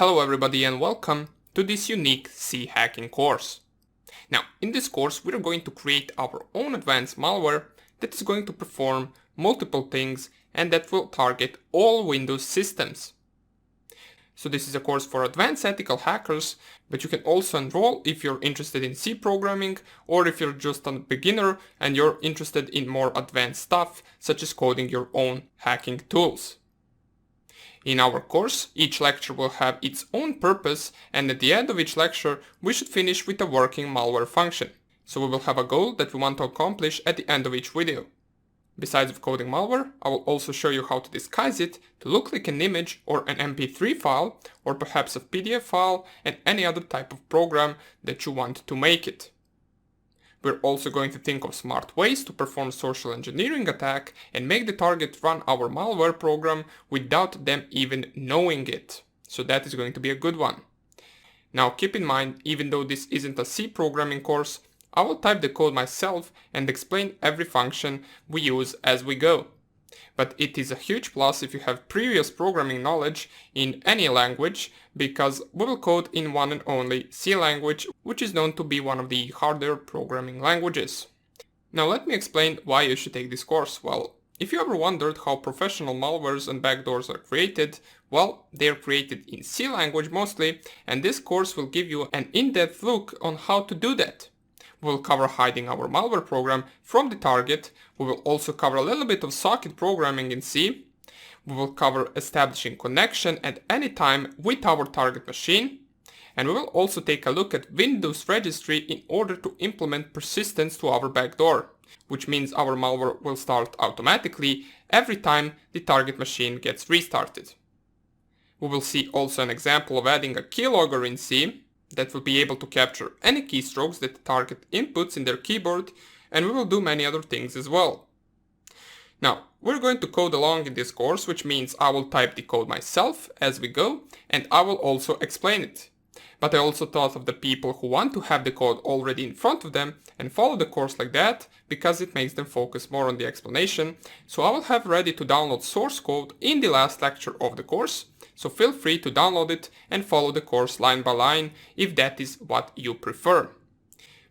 Hello everybody and welcome to this unique C hacking course. Now, in this course we are going to create our own advanced malware that is going to perform multiple things and that will target all Windows systems. So this is a course for advanced ethical hackers, but you can also enroll if you're interested in C programming or if you're just a beginner and you're interested in more advanced stuff such as coding your own hacking tools. In our course, each lecture will have its own purpose, and at the end of each lecture we should finish with a working malware function. So we will have a goal that we want to accomplish at the end of each video. Besides of coding malware, I will also show you how to disguise it to look like an image or an MP3 file or perhaps a PDF file and any other type of program that you want to make it. We're also going to think of smart ways to perform social engineering attack and make the target run our malware program without them even knowing it. So that is going to be a good one. Now keep in mind, even though this isn't a C programming course, I will type the code myself and explain every function we use as we go. But it is a huge plus if you have previous programming knowledge in any language, because we will code in one and only C language, which is known to be one of the harder programming languages. Now let me explain why you should take this course. Well, if you ever wondered how professional malwares and backdoors are created, well, they are created in C language mostly, and this course will give you an in-depth look on how to do that. We will cover hiding our malware program from the target. We will also cover a little bit of socket programming in C. We will cover establishing connection at any time with our target machine. And we will also take a look at Windows registry in order to implement persistence to our backdoor, which means our malware will start automatically every time the target machine gets restarted. We will see also an example of adding a keylogger in C that will be able to capture any keystrokes that the target inputs in their keyboard, and we will do many other things as well. Now, we're going to code along in this course, which means I will type the code myself as we go, and I will also explain it. But I also thought of the people who want to have the code already in front of them and follow the course like that, because it makes them focus more on the explanation. So I will have ready to download source code in the last lecture of the course, so feel free to download it and follow the course line by line if that is what you prefer.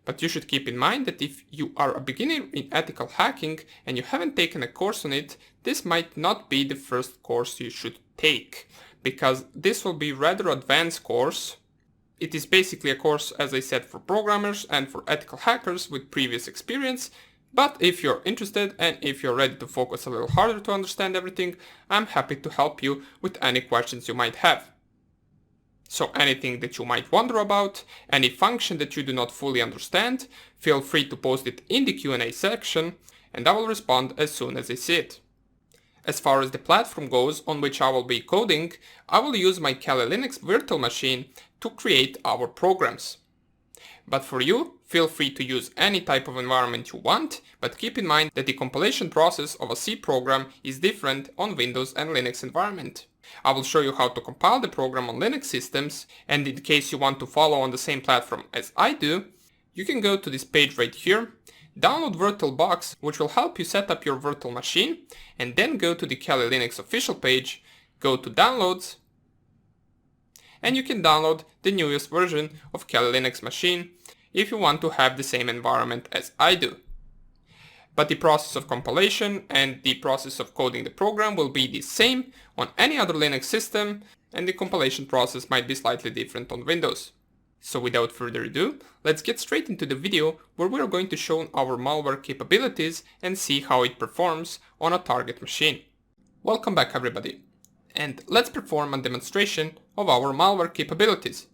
But you should keep in mind that if you are a beginner in ethical hacking and you haven't taken a course on it, this might not be the first course you should take, because this will be rather advanced course. It is basically a course, as I said, for programmers and for ethical hackers with previous experience. But if you're interested and if you're ready to focus a little harder to understand everything, I'm happy to help you with any questions you might have. So anything that you might wonder about, any function that you do not fully understand, feel free to post it in the Q&A section and I will respond as soon as I see it. As far as the platform goes on which I will be coding, I will use my Kali Linux virtual machine to create our programs. But for you, feel free to use any type of environment you want, but keep in mind that the compilation process of a C program is different on Windows and Linux environment. I will show you how to compile the program on Linux systems, and in case you want to follow on the same platform as I do, you can go to this page right here, download VirtualBox, which will help you set up your virtual machine, and then go to the Kali Linux official page, go to downloads, and you can download the newest version of Kali Linux machine if you want to have the same environment as I do. But the process of compilation and the process of coding the program will be the same on any other Linux system, and the compilation process might be slightly different on Windows. So without further ado, let's get straight into the video where we are going to show our malware capabilities and see how it performs on a target machine. Welcome back everybody, and let's perform a demonstration of our malware capabilities.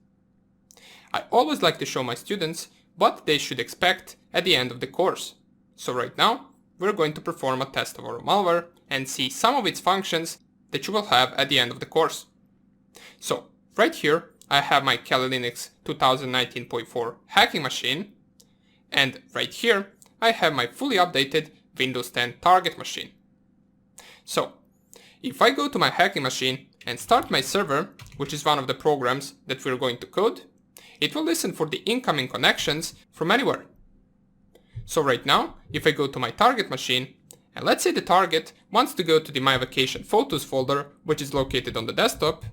I always like to show my students what they should expect at the end of the course. So right now, we're going to perform a test of our malware and see some of its functions that you will have at the end of the course. So right here, I have my Kali Linux 2019.4 hacking machine, and right here, I have my fully updated Windows 10 target machine. So if I go to my hacking machine and start my server, which is one of the programs that we're going to code, it will listen for the incoming connections from anywhere. So right now, if I go to my target machine, and let's say the target wants to go to the My Vacation Photos folder, which is located on the desktop,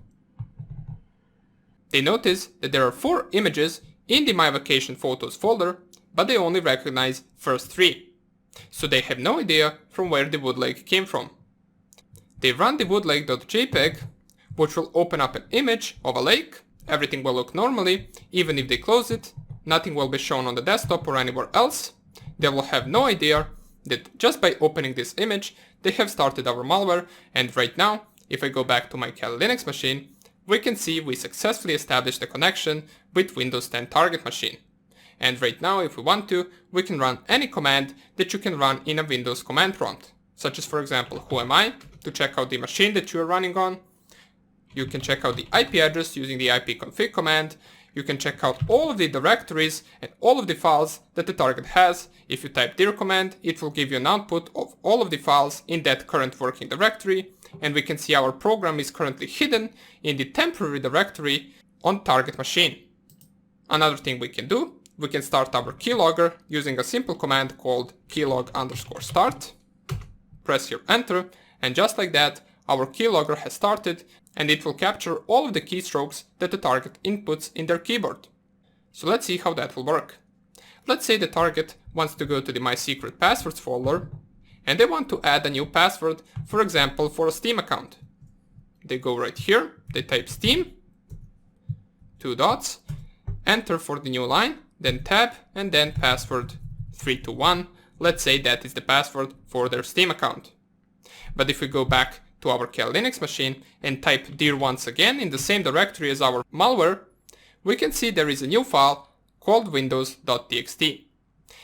They notice that there are 4 images in the My Vacation Photos folder, but they only recognize first 3. So they have no idea from where the wood lake came from. They run the woodlake.jpg, which will open up an image of a lake. Everything will look normally. Even if they close it, nothing will be shown on the desktop or anywhere else. They will have no idea that just by opening this image, they have started our malware. And right now, if I go back to my Kali Linux machine, we can see we successfully established a connection with Windows 10 target machine. And right now, if we want to, we can run any command that you can run in a Windows command prompt, such as, for example, who am I, to check out the machine that you are running on. You can check out the IP address using the ipconfig command. You can check out all of the directories and all of the files that the target has. If you type dir command, it will give you an output of all of the files in that current working directory. And we can see our program is currently hidden in the temporary directory on target machine. Another thing we can do, we can start our keylogger using a simple command called keylog_start. Press your enter, and just like that, our keylogger has started, and it will capture all of the keystrokes that the target inputs in their keyboard. So let's see how that will work. Let's say the target wants to go to the My Secret Passwords folder, and they want to add a new password, for example, for a Steam account. They go right here, they type Steam, 2 dots, enter for the new line, then tab, and then password 321. Let's say that is the password for their Steam account. But if we go back to our Kali Linux machine and type dir once again in the same directory as our malware, we can see there is a new file called windows.txt.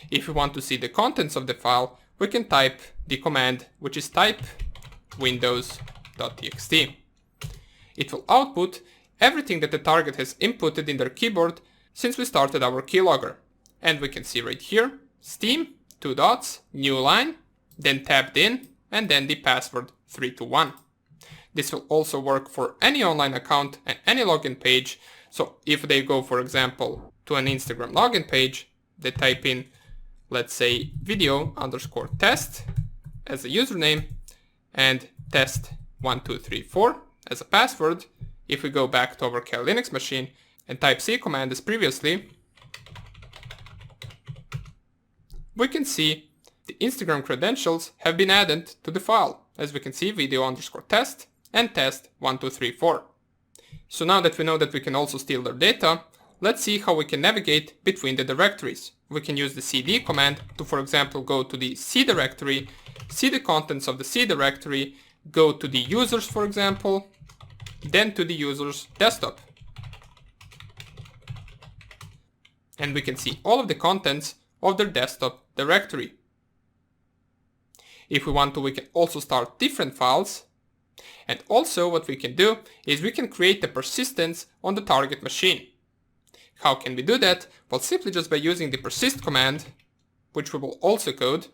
If we want to see the contents of the file, we can type the command, which is type windows.txt. It will output everything that the target has inputted in their keyboard since we started our keylogger. And we can see right here, Steam, 2 dots, new line, then tabbed in, and then the password 321. This will also work for any online account and any login page. So if they go, for example, to an Instagram login page, they type in, let's say, video_test as a username and test1234 as a password. If we go back to our Kali Linux machine and type C command as previously, we can see the Instagram credentials have been added to the file. As we can see, video_test and test1234. So now that we know that we can also steal their data, let's see how we can navigate between the directories. We can use the cd command to, for example, go to the C directory, see the contents of the C directory, go to the users, for example, then to the user's desktop. And we can see all of the contents of their desktop directory. If we want to, we can also start different files. And also what we can do is we can create a persistence on the target machine. How can we do that? Well, simply just by using the persist command, which we will also code.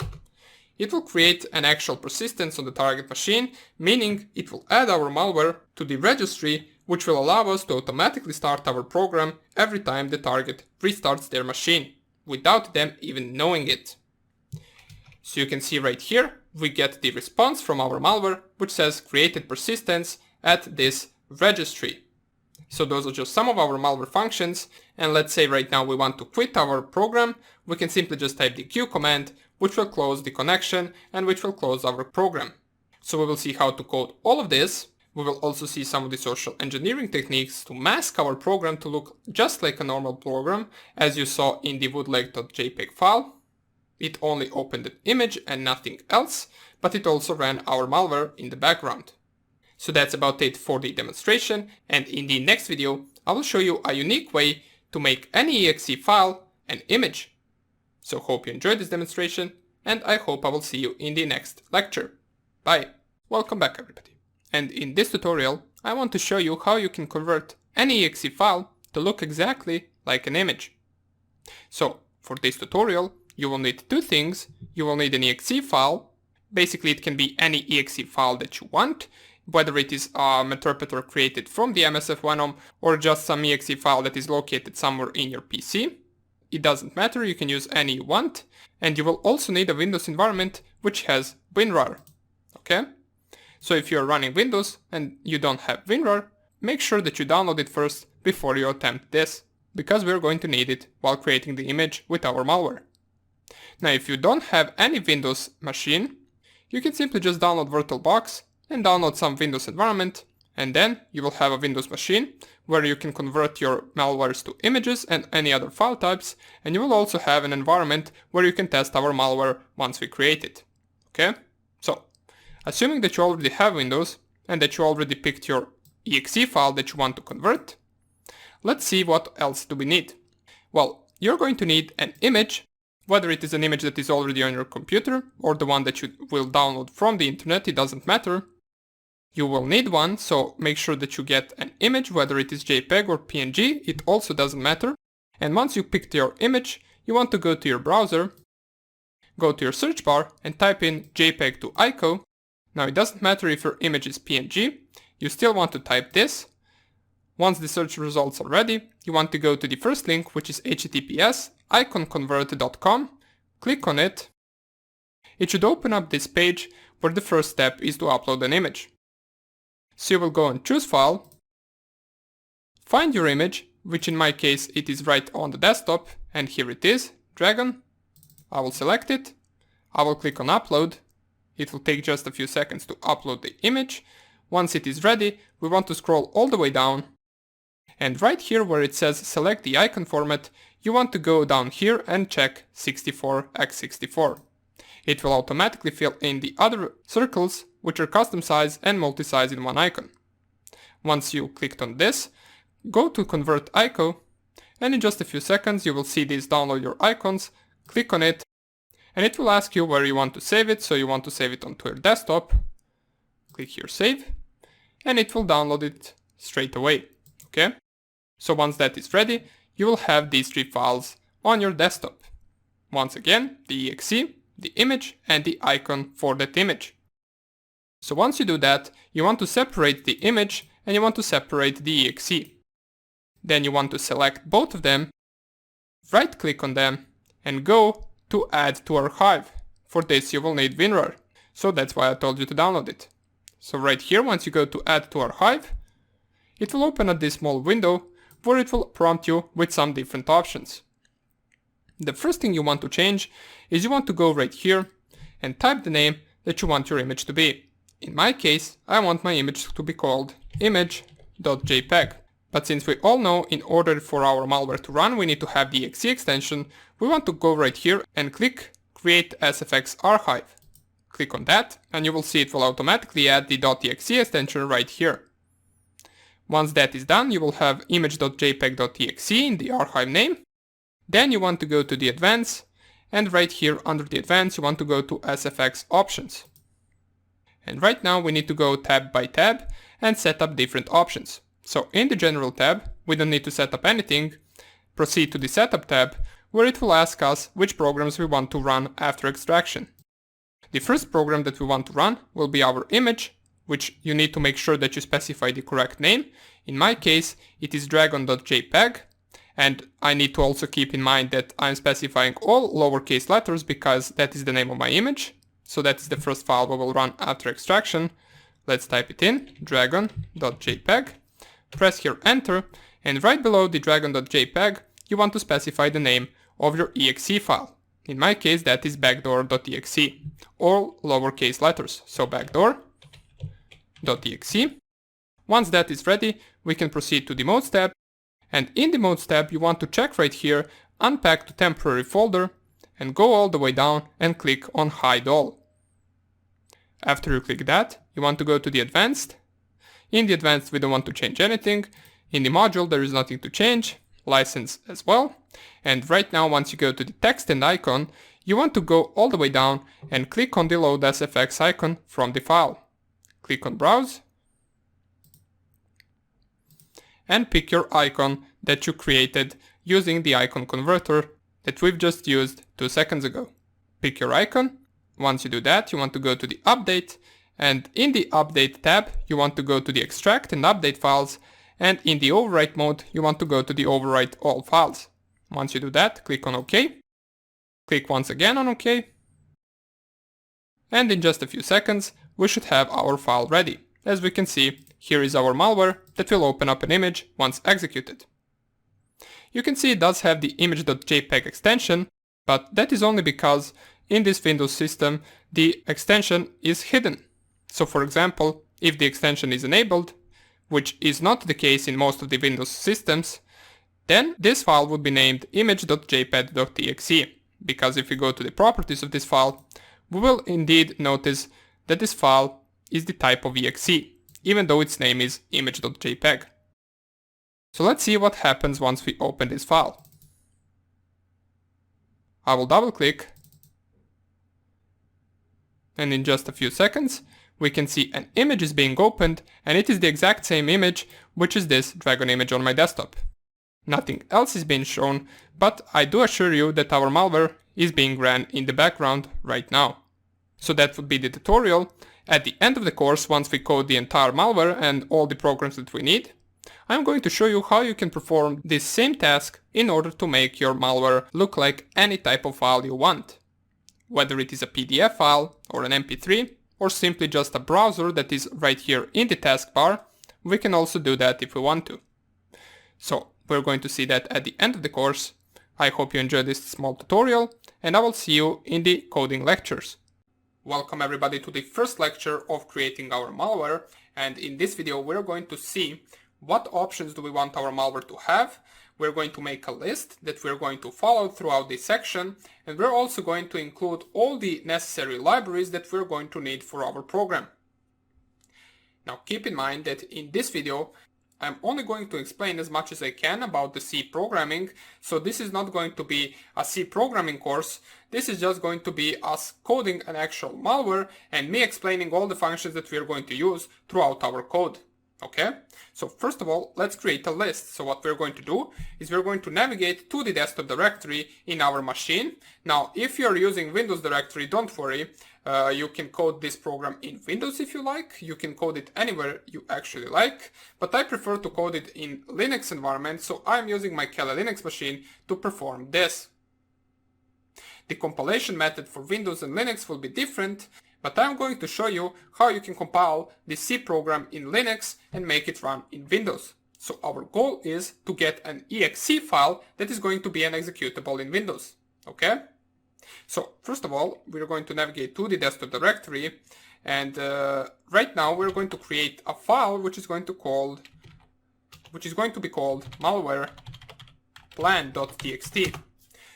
It will create an actual persistence on the target machine, meaning it will add our malware to the registry, which will allow us to automatically start our program every time the target restarts their machine, without them even knowing it. So you can see right here, we get the response from our malware, which says created persistence at this registry. So those are just some of our malware functions. And let's say right now we want to quit our program. We can simply just type the Q command, which will close the connection and which will close our program. So we will see how to code all of this. We will also see some of the social engineering techniques to mask our program to look just like a normal program, as you saw in the woodlake.jpg file. It only opened an image and nothing else, but it also ran our malware in the background. So that's about it for the demonstration, and in the next video I will show you a unique way to make any exe file an image. So hope you enjoyed this demonstration, and I hope I will see you in the next lecture. Bye! Welcome back everybody. And in this tutorial I want to show you how you can convert any exe file to look exactly like an image. So for this tutorial you will need 2 things. You will need an exe file. Basically it can be any exe file that you want, whether it is an interpreter created from the MSF1OM or just some exe file that is located somewhere in your PC. It doesn't matter, you can use any you want. And you will also need a Windows environment which has WinRAR. Okay? So if you are running Windows and you don't have WinRAR, make sure that you download it first before you attempt this, because we're going to need it while creating the image with our malware. Now if you don't have any Windows machine, you can simply just download VirtualBox and download some Windows environment, and then you will have a Windows machine where you can convert your malwares to images and any other file types, and you will also have an environment where you can test our malware once we create it. Okay? So, assuming that you already have Windows and that you already picked your exe file that you want to convert, let's see what else do we need. Well, you're going to need an image, whether it is an image that is already on your computer or the one that you will download from the internet, it doesn't matter. You will need one, so make sure that you get an image, whether it is JPEG or PNG, it also doesn't matter. And once you picked your image, you want to go to your browser, go to your search bar and type in JPEG to ICO. Now it doesn't matter if your image is PNG, you still want to type this. Once the search results are ready, you want to go to the first link, which is https://iconconvert.com, click on it. It should open up this page where the first step is to upload an image. So you will go and choose file, find your image, which in my case it is right on the desktop, and here it is, Dragon. I will select it, I will click on upload. It will take just a few seconds to upload the image. Once it is ready, we want to scroll all the way down, and right here where it says select the icon format, you want to go down here and check 64x64. It will automatically fill in the other circles, which are custom size and multi-size in one icon. Once you clicked on this, go to convert ICO, and in just a few seconds you will see these download your icons, click on it, and it will ask you where you want to save it, so you want to save it onto your desktop, click here save, and it will download it straight away, okay? So once that is ready, you will have these three files on your desktop. Once again, the exe, the image, and the icon for that image. So once you do that, you want to separate the image and you want to separate the exe. Then you want to select both of them, right click on them, and go to add to archive. For this you will need WinRAR, so that's why I told you to download it. So right here, once you go to add to archive, it will open up this small window where it will prompt you with some different options. The first thing you want to change is you want to go right here and type the name that you want your image to be. In my case, I want my image to be called image.jpg. But since we all know in order for our malware to run we need to have the exe extension, we want to go right here and click create SFX archive. Click on that and you will see it will automatically add the .exe extension right here. Once that is done, you will have image.jpg.exe in the archive name. Then you want to go to the advanced, and right here under the advanced you want to go to SFX options. And right now we need to go tab by tab and set up different options. So in the general tab, we don't need to set up anything. Proceed to the setup tab, where it will ask us which programs we want to run after extraction. The first program that we want to run will be our image, which you need to make sure that you specify the correct name. In my case, it is dragon.jpg, and I need to also keep in mind that I'm specifying all lowercase letters because that is the name of my image. So that is the first file we will run after extraction. Let's type it in, dragon.jpg, press here enter, and right below the dragon.jpg you want to specify the name of your exe file. In my case that is backdoor.exe, all lowercase letters, so backdoor.exe. Once that is ready, we can proceed to the modes tab, and in the modes tab you want to check right here unpack to temporary folder and go all the way down and click on hide all. After you click that, you want to go to the advanced. In the advanced we don't want to change anything. In the module there is nothing to change, license as well. And right now once you go to the text and icon, you want to go all the way down and click on the load SFX icon from the file. Click on browse and pick your icon that you created using the icon converter that we've just used 2 seconds ago. Pick your icon. Once you do that, you want to go to the update, and in the update tab you want to go to the extract and update files, and in the overwrite mode you want to go to the overwrite all files. Once you do that, click on OK. Click once again on OK. And in just a few seconds we should have our file ready. As we can see, here is our malware that will open up an image once executed. You can see it does have the image.jpg extension, but that is only because in this Windows system the extension is hidden. So for example, if the extension is enabled, which is not the case in most of the Windows systems, then this file would be named image.jpg.exe, because if we go to the properties of this file, we will indeed notice that this file is the type of exe, even though its name is image.jpg. So let's see what happens once we open this file. I will double click, and in just a few seconds we can see an image is being opened, and it is the exact same image, which is this dragon image on my desktop. Nothing else is being shown, but I do assure you that our malware is being ran in the background right now. So that would be the tutorial. At the end of the course, once we code the entire malware and all the programs that we need, I'm going to show you how you can perform this same task in order to make your malware look like any type of file you want. Whether it is a PDF file or an MP3 or simply just a browser that is right here in the taskbar, we can also do that if we want to. So we're going to see that at the end of the course. I hope you enjoyed this small tutorial, and I will see you in the coding lectures. Welcome everybody to the first lecture of creating our malware, and in this video we're going to see what options do we want our malware to have. We're going to make a list that we're going to follow throughout this section, and we're also going to include all the necessary libraries that we're going to need for our program. Now keep in mind that in this video I'm only going to explain as much as I can about the C programming, so this is not going to be a C programming course. This is just going to be us coding an actual malware and me explaining all the functions that we are going to use throughout our code. Okay, so first of all, let's create a list. So what we're going to do is we're going to navigate to the desktop directory in our machine. Now, if you're using Windows directory, don't worry. You can code this program in Windows if you like. You can code it anywhere you actually like, but I prefer to code it in Linux environment, so I'm using my Kali Linux machine to perform this. The compilation method for Windows and Linux will be different, but I'm going to show you how you can compile the C program in Linux and make it run in Windows. So our goal is to get an exe file that is going to be an executable in Windows. Okay? So first of all, we're going to navigate to the desktop directory, and right now we're going to create a file which is going to be called malware plan.txt.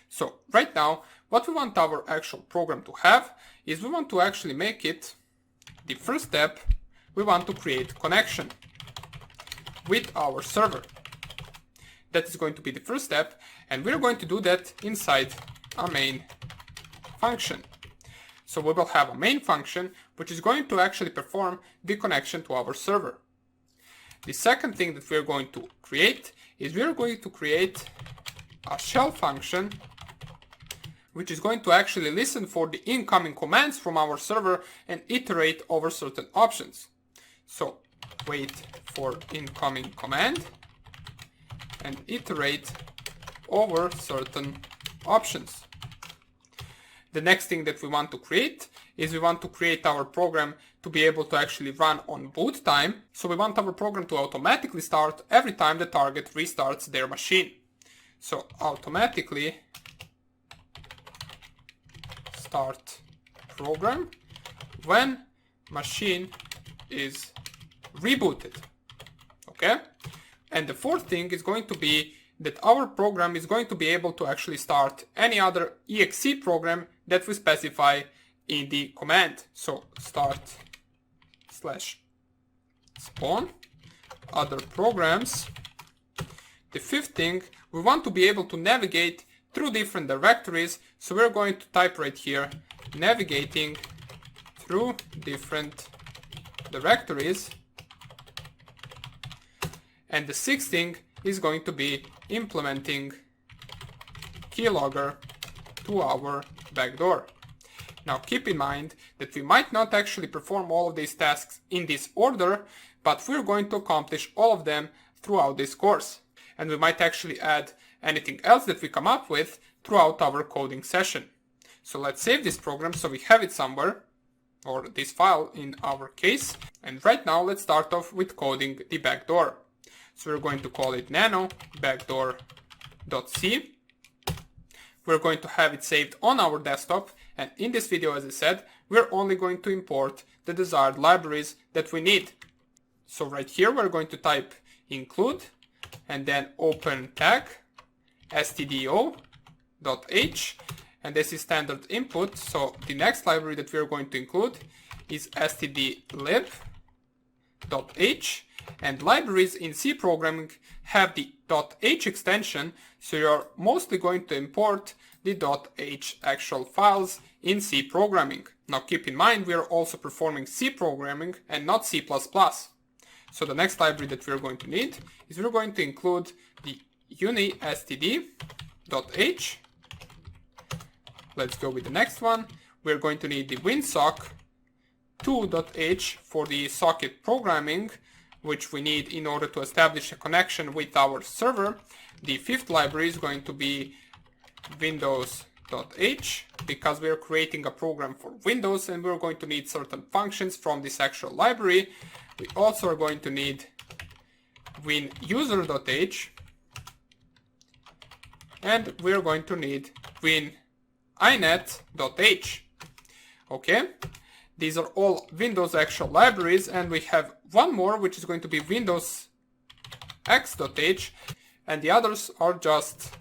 So right now, what we want our actual program to have is we want to actually make it the first step. We want to create connection with our server. That is going to be the first step, and we're going to do that inside a main function. So we will have a main function which is going to actually perform the connection to our server. The second thing that we're going to create is we're going to create a shell function which is going to actually listen for the incoming commands from our server and iterate over certain options. So wait for incoming command and iterate over certain options. The next thing that we want to create is we want to create our program to be able to actually run on boot time. So we want our program to automatically start every time the target restarts their machine. So automatically start program when machine is rebooted. Okay? And the fourth thing is going to be that our program is going to be able to actually start any other exe program that we specify in the command. So start/spawn other programs. The fifth thing, we want to be able to navigate through different directories, so we're going to type right here navigating through different directories. And the sixth thing is going to be implementing Keylogger to our backdoor. Now keep in mind that we might not actually perform all of these tasks in this order, but we're going to accomplish all of them throughout this course. And we might actually add anything else that we come up with throughout our coding session. So let's save this program so we have it somewhere. or this file in our case. And right now let's start off with coding the backdoor. So we're going to call it nano backdoor.c. We're going to have it saved on our desktop, and in this video, as I said, we're only going to import the desired libraries that we need. So right here we're going to type include and then open tag stdio.h, and this is standard input. So the next library that we're going to include is stdlib.h, and libraries in C programming have the .h extension, so you're mostly going to import the .h actual files in C programming. Now keep in mind we are also performing C programming and not C++. So the next library that we're going to need is we're going to include the unistd.h. Let's go with the next one. We're going to need the winsock2.h for the socket programming, which we need in order to establish a connection with our server. The fifth library is going to be windows.h, because we are creating a program for Windows and we're going to need certain functions from this actual library. We also are going to need winuser.h, and we're going to need wininet.h. Okay, these are all Windows actual libraries, and we have one more which is going to be windowsx.h, and the others are just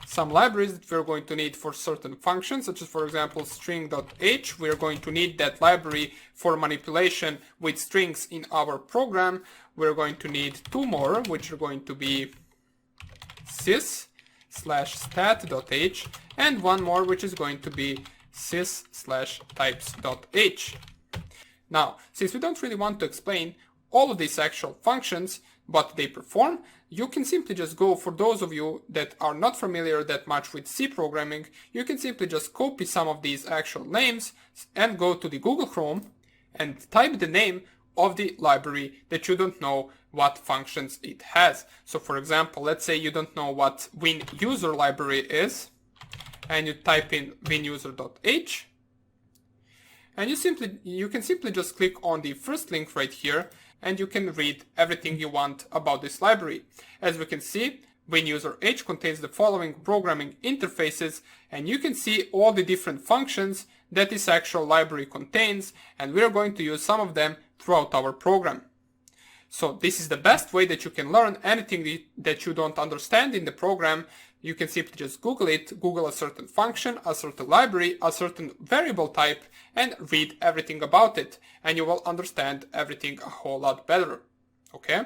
some libraries that we're going to need for certain functions, such as for example string.h. We're going to need that library for manipulation with strings in our program. We're going to need two more, which are going to be sys/stat.h, and one more which is going to be sys/types.h. Now, since we don't really want to explain all of these actual functions, what they perform, you can simply just go, for those of you that are not familiar that much with C programming, you can simply just copy some of these actual names and go to the Google Chrome and type the name of the library that you don't know what functions it has. So for example, let's say you don't know what winuser library is, and you type in winuser.h, and you can simply just click on the first link right here, and you can read everything you want about this library. As we can see, winuser.h contains the following programming interfaces, and you can see all the different functions that this actual library contains, and we're going to use some of them throughout our program. So this is the best way that you can learn anything that you don't understand in the program. You can simply just Google it, Google a certain function, a certain library, a certain variable type, and read everything about it, and you will understand everything a whole lot better. Okay?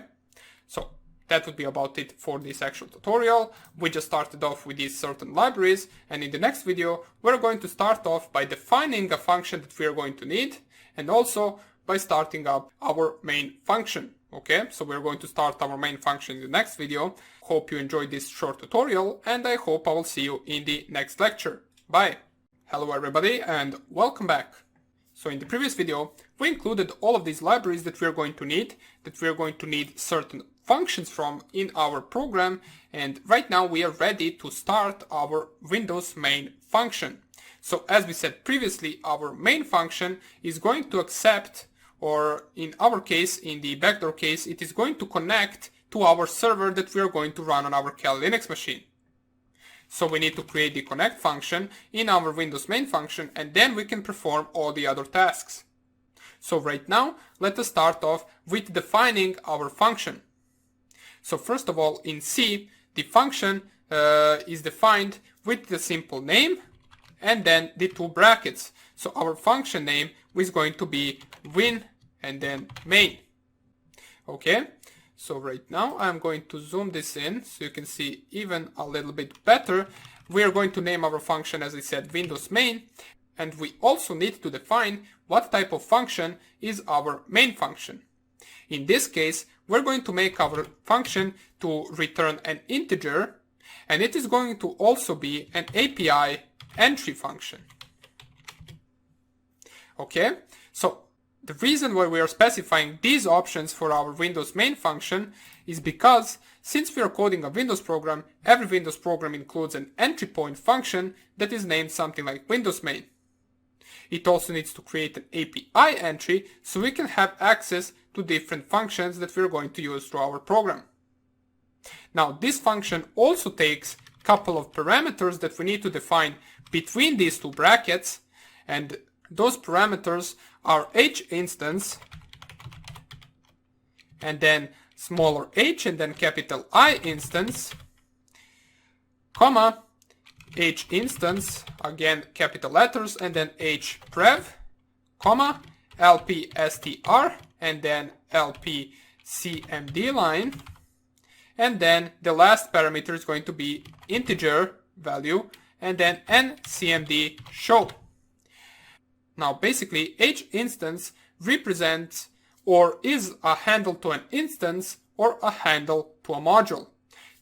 So that would be about it for this actual tutorial. We just started off with these certain libraries, and in the next video we're going to start off by defining a function that we are going to need, and also by starting up our main function. Okay, so we're going to start our main function in the next video. Hope you enjoyed this short tutorial, and I hope I will see you in the next lecture. Bye! Hello everybody, and welcome back. So in the previous video, we included all of these libraries that we're going to need certain functions from in our program, and right now we are ready to start our Windows main function. So as we said previously, our main function is going to accept, or in our case, in the backdoor case, it is going to connect to our server that we are going to run on our Kali Linux machine. So we need to create the connect function in our Windows main function, and then we can perform all the other tasks. So right now, let us start off with defining our function. So first of all, in C, the function is defined with the simple name and then the two brackets. So our function name is going to be win and then main. Okay, so right now I'm going to zoom this in so you can see even a little bit better. We are going to name our function, as I said, Windows main, and we also need to define what type of function is our main function. In this case, we're going to make our function to return an integer, and it is going to also be an API entry function. Okay, so the reason why we are specifying these options for our Windows main function is because since we are coding a Windows program, every Windows program includes an entry point function that is named something like Windows main. It also needs to create an API entry so we can have access to different functions that we're going to use through our program. Now, this function also takes a couple of parameters that we need to define between these two brackets, and those parameters are h instance, and then smaller h, and then capital I instance, comma, h instance, again capital letters, and then h prev, comma, lp_str, and then lp_cmd line, and then the last parameter is going to be integer value, and then ncmd show. Now basically h instance represents or is a handle to an instance or a handle to a module.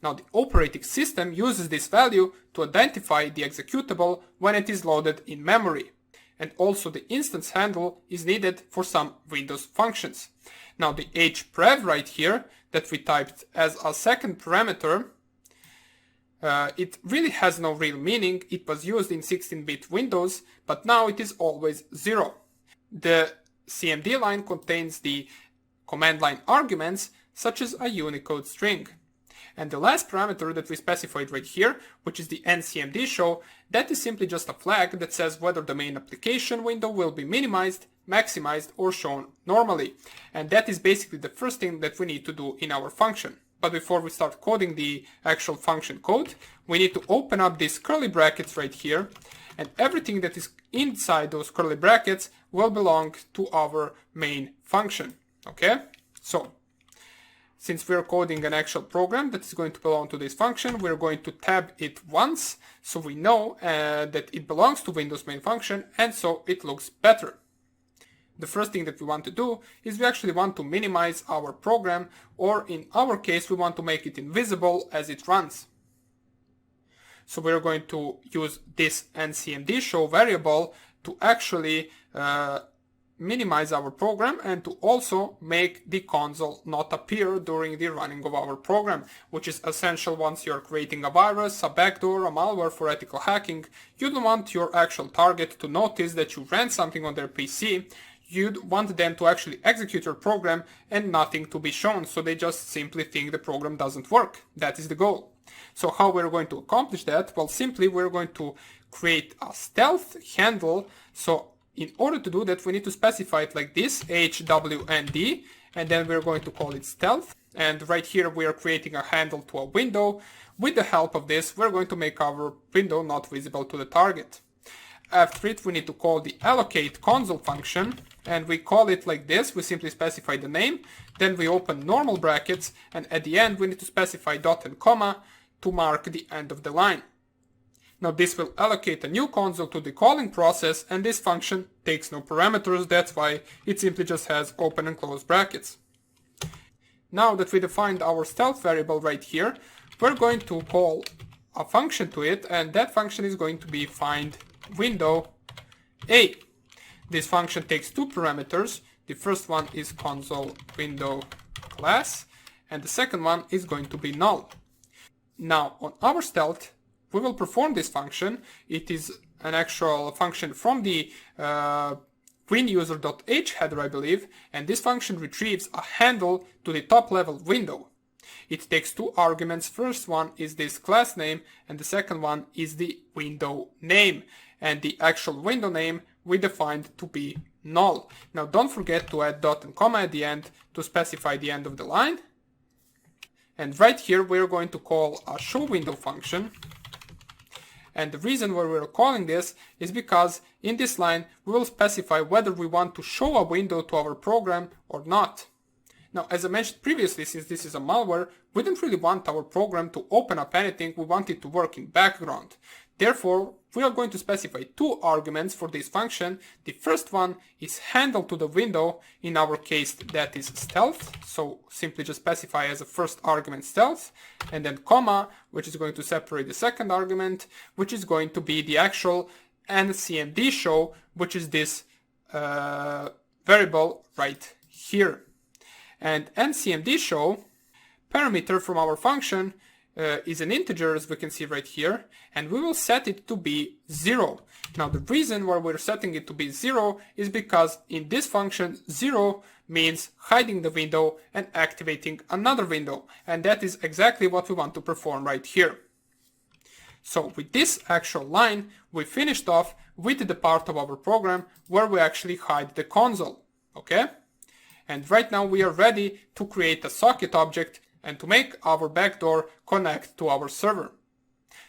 Now the operating system uses this value to identify the executable when it is loaded in memory. And also the instance handle is needed for some Windows functions. Now the hprev right here that we typed as a second parameter, it really has no real meaning. It was used in 16-bit Windows, but now it is always 0. The CMD line contains the command line arguments such as a Unicode string. And the last parameter that we specified right here, which is the ncmd show, that is simply just a flag that says whether the main application window will be minimized, maximized, or shown normally. And that is basically the first thing that we need to do in our function. But before we start coding the actual function code, we need to open up these curly brackets right here, and everything that is inside those curly brackets will belong to our main function. Okay? So, since we're coding an actual program that is going to belong to this function, we're going to tab it once so we know that it belongs to Windows main function, and so it looks better. The first thing that we want to do is we actually want to minimize our program, or in our case we want to make it invisible as it runs. So we're going to use this ncmd show variable to actually minimize our program and to also make the console not appear during the running of our program, which is essential once you're creating a virus, a backdoor, a malware for ethical hacking. You don't want your actual target to notice that you ran something on their PC. You'd want them to actually execute your program and nothing to be shown, so they just simply think the program doesn't work. That is the goal. So how we're going to accomplish that? Well, simply we're going to create a stealth handle. So in order to do that, we need to specify it like this, hwnd, and then we're going to call it stealth. And right here we are creating a handle to a window. With the help of this, we're going to make our window not visible to the target. After it, we need to call the allocate console function, and we call it like this. We simply specify the name, then we open normal brackets, and at the end we need to specify dot and comma to mark the end of the line. Now this will allocate a new console to the calling process, and this function takes no parameters. That's why it simply just has open and close brackets. Now that we defined our stealth variable right here, we're going to call a function to it, and that function is going to be find window A. This function takes two parameters. The first one is console window class, and the second one is going to be null. Now on our stealth, we will perform this function. It is an actual function from the winuser.h header, I believe, and this function retrieves a handle to the top level window. It takes two arguments. First one is this class name, and the second one is the window name. And the actual window name we defined to be null. Now don't forget to add dot and comma at the end to specify the end of the line. And right here we're going to call a show window function. And the reason why we're calling this is because in this line we will specify whether we want to show a window to our program or not. Now, as I mentioned previously, since this is a malware, we don't really want our program to open up anything. We want it to work in background. Therefore, we are going to specify two arguments for this function. The first one is handle to the window. In our case, that is stealth. So simply just specify as a first argument stealth, and then comma, which is going to separate the second argument, which is going to be the actual ncmd show, which is this variable right here. And ncmd show parameter from our function is an integer, as we can see right here, and we will set it to be 0. Now the reason why we're setting it to be 0 is because in this function 0 means hiding the window and activating another window, and that is exactly what we want to perform right here. So with this actual line, we finished off with the part of our program where we actually hide the console, okay? And right now we are ready to create a socket object and to make our backdoor connect to our server.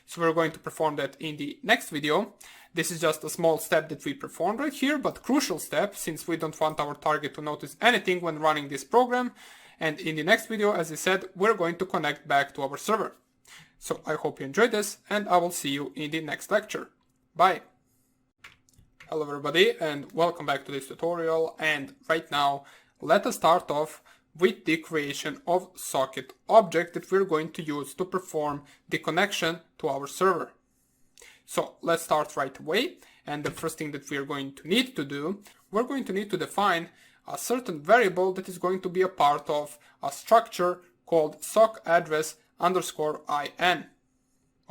So we're going to perform that in the next video. This is just a small step that we performed right here, but crucial step since we don't want our target to notice anything when running this program. And in the next video, as I said, we're going to connect back to our server. So I hope you enjoyed this, and I will see you in the next lecture. Bye! Hello everybody, and welcome back to this tutorial. And right now, let us start off with the creation of socket object that we're going to use to perform the connection to our server. So let's start right away, and the first thing that we are going to need to do, we're going to need to define a certain variable that is going to be a part of a structure called sock address underscore in.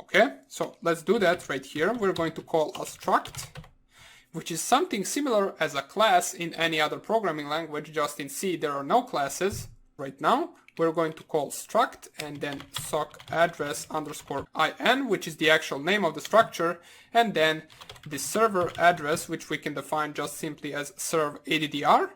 Okay, so let's do that right here. We're going to call a struct, which is something similar as a class in any other programming language, just in C there are no classes. Right now we're going to call struct and then sock address underscore in, which is the actual name of the structure, and then the server address, which we can define just simply as serve addr,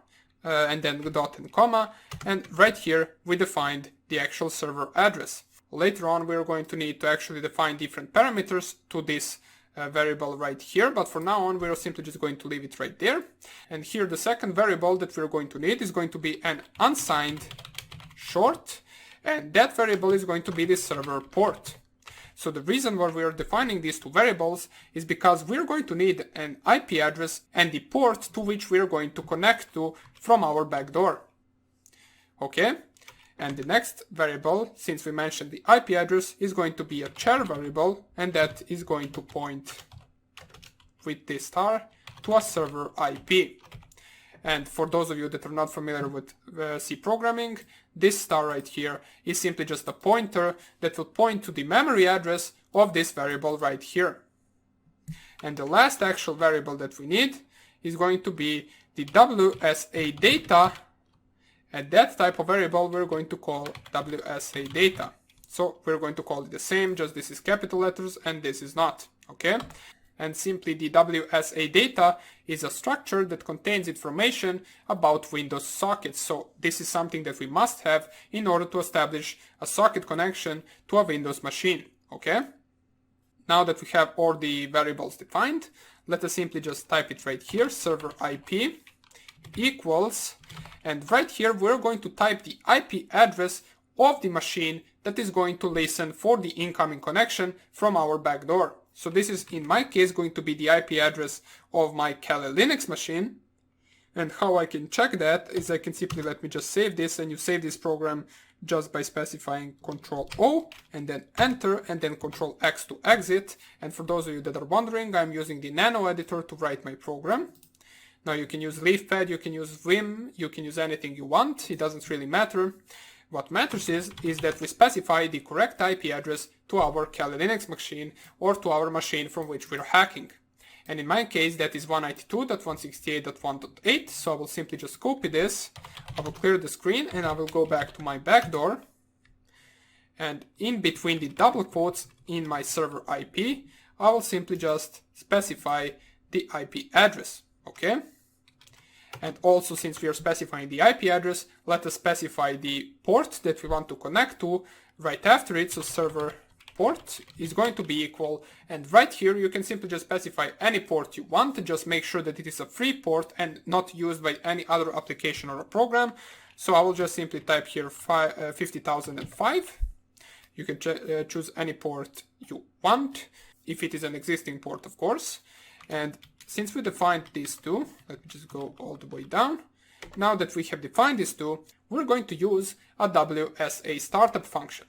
and then the dot and comma, and right here we defined the actual server address. Later on we're going to need to actually define different parameters to this variable right here, but for now on we're simply just going to leave it right there. And here the second variable that we're going to need is going to be an unsigned short, and that variable is going to be the server port. So the reason why we are defining these two variables is because we're going to need an IP address and the port to which we're going to connect to from our backdoor. Okay? And the next variable, since we mentioned the IP address, is going to be a char variable, and that is going to point with this star to a server IP. And for those of you that are not familiar with C programming, this star right here is simply just a pointer that will point to the memory address of this variable right here. And the last actual variable that we need is going to be the WSA data, and that type of variable we're going to call WSA data. So we're going to call it the same, just this is capital letters and this is not, okay? And simply the WSA data is a structure that contains information about Windows sockets. So this is something that we must have in order to establish a socket connection to a Windows machine, okay? Now that we have all the variables defined, let us simply just type it right here, server IP equals, and right here we're going to type the IP address of the machine that is going to listen for the incoming connection from our backdoor. So this is in my case going to be the IP address of my Kali Linux machine. And how I can check that is I can simply let me just save this, and you save this program just by specifying Ctrl-O and then Enter and then Ctrl-X to exit. And for those of you that are wondering, I'm using the Nano editor to write my program. Now you can use LeafPad, you can use Vim, you can use anything you want, it doesn't really matter. What matters is that we specify the correct IP address to our Kali Linux machine or to our machine from which we're hacking. And in my case that is 192.168.1.8, so I will simply just copy this, I will clear the screen and I will go back to my backdoor. And in between the double quotes in my server IP, I will simply just specify the IP address. Okay, and also since we are specifying the IP address, let us specify the port that we want to connect to right after it. So server port is going to be equal, and right here you can simply just specify any port you want, just make sure that it is a free port and not used by any other application or a program. So I will just simply type here 50,005. You can choose any port you want, if it is an existing port of course. And since we defined these two, let me just go all the way down. Now that we have defined these two, we're going to use a WSA startup function.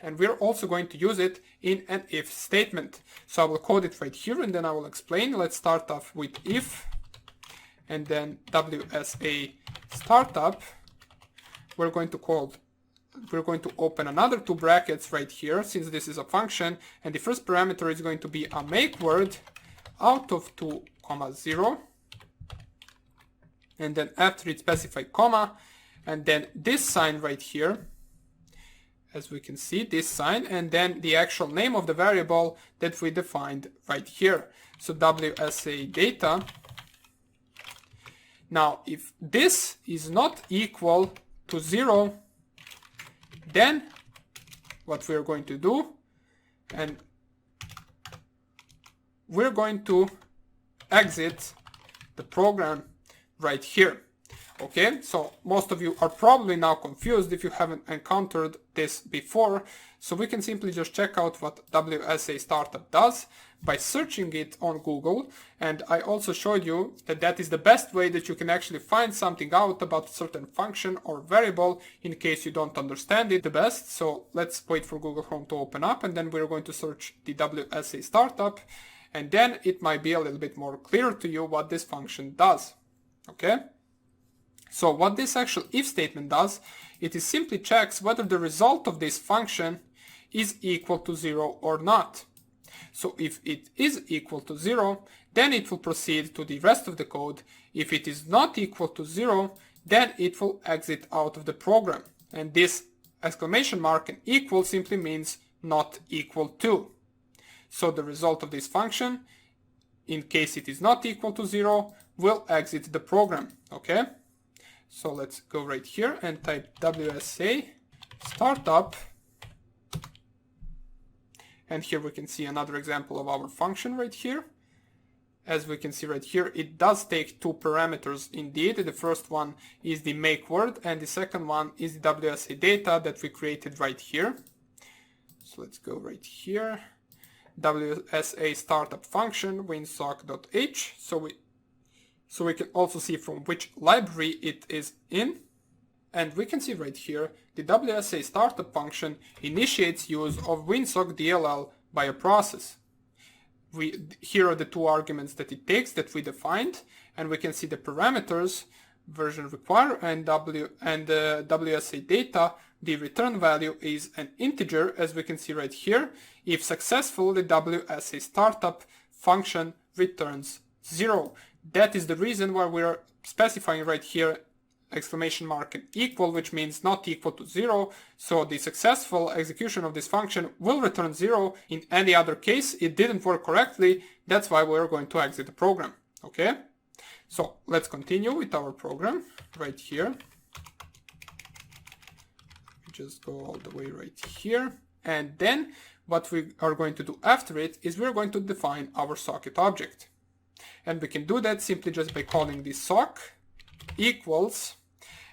And we're also going to use it in an if statement. So I will code it right here and then I will explain. Let's start off with if and then WSA startup. We're going to call we're going to open another two brackets right here, since this is a function, and the first parameter is going to be a make word out of 2, 0, and then after it specify comma, and then this sign right here, as we can see, this sign, and then the actual name of the variable that we defined right here. So WSA data. Now, if this is not equal to 0, then what we're going to do, and we're going to exit the program right here. Okay, so most of you are probably now confused if you haven't encountered this before. So we can simply just check out what WSA startup does by searching it on Google. And I also showed you that that is the best way that you can actually find something out about a certain function or variable in case you don't understand it the best. So let's wait for Google Chrome to open up, and then we're going to search the WSA startup. And then it might be a little bit more clear to you what this function does. Okay? So what this actual if statement does, it is simply checks whether the result of this function is equal to 0 or not. So if it is equal to 0, then it will proceed to the rest of the code. If it is not equal to 0, then it will exit out of the program. And this exclamation mark and equal simply means not equal to. So the result of this function, in case it is not equal to 0, will exit the program. Okay? So let's go right here and type WSA startup. And here we can see another example of our function right here. As we can see right here, it does take two parameters indeed. The first one is the make word, and the second one is the WSA data that we created right here. So let's go right here. WSA startup function winsock.h. So we can also see from which library it is in. And we can see right here, the WSA startup function initiates use of winsock DLL by a process. Here are the two arguments that it takes that we defined, and we can see the parameters, version require and WSA data. The return value is an integer, as we can see right here. If successful, the WSA startup function returns 0. That is the reason why we're specifying right here exclamation mark and equal, which means not equal to 0. So the successful execution of this function will return 0. In any other case, it didn't work correctly. That's why we're going to exit the program. Okay? So let's continue with our program right here. Just go all the way right here. And then what we are going to do after it is we're going to define our socket object. And we can do that simply just by calling this sock equals,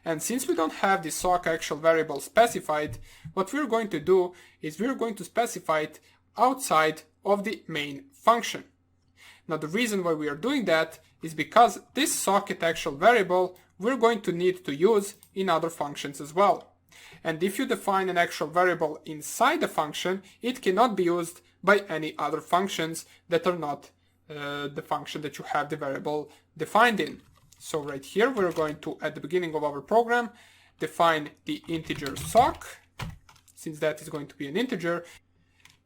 and since we don't have the sock actual variable specified, what we're going to do is we're going to specify it outside of the main function. Now the reason why we are doing that is because this socket actual variable we're going to need to use in other functions as well. And if you define an actual variable inside a function, it cannot be used by any other functions that are not the function that you have the variable defined in. So right here we're going to, at the beginning of our program, define the integer sock, since that is going to be an integer.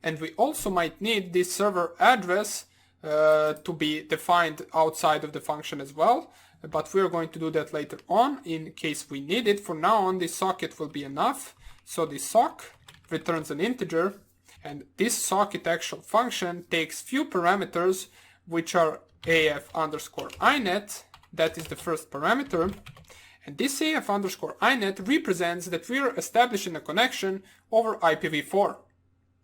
And we also might need this server address to be defined outside of the function as well. But we're going to do that later on in case we need it. For now on, this socket will be enough. So the sock returns an integer, and this socket actual function takes few parameters, which are af underscore inet. That is the first parameter. And this af underscore inet represents that we are establishing a connection over IPv4.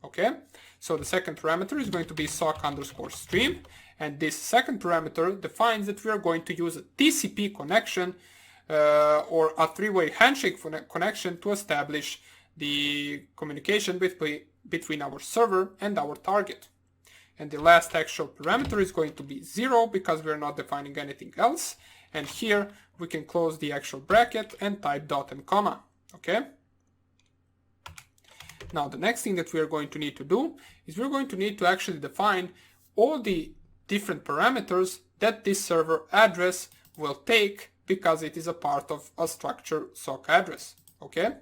Okay? So the second parameter is going to be sock underscore stream. And this second parameter defines that we are going to use a TCP connection or a three-way handshake connection to establish the communication between our server and our target. And the last actual parameter is going to be 0 because we're not defining anything else. And here we can close the actual bracket and type dot and comma. Okay? Now the next thing that we are going to need to do is we're going to need to actually define all the different parameters that this server address will take because it is a part of a structured sock address. Okay?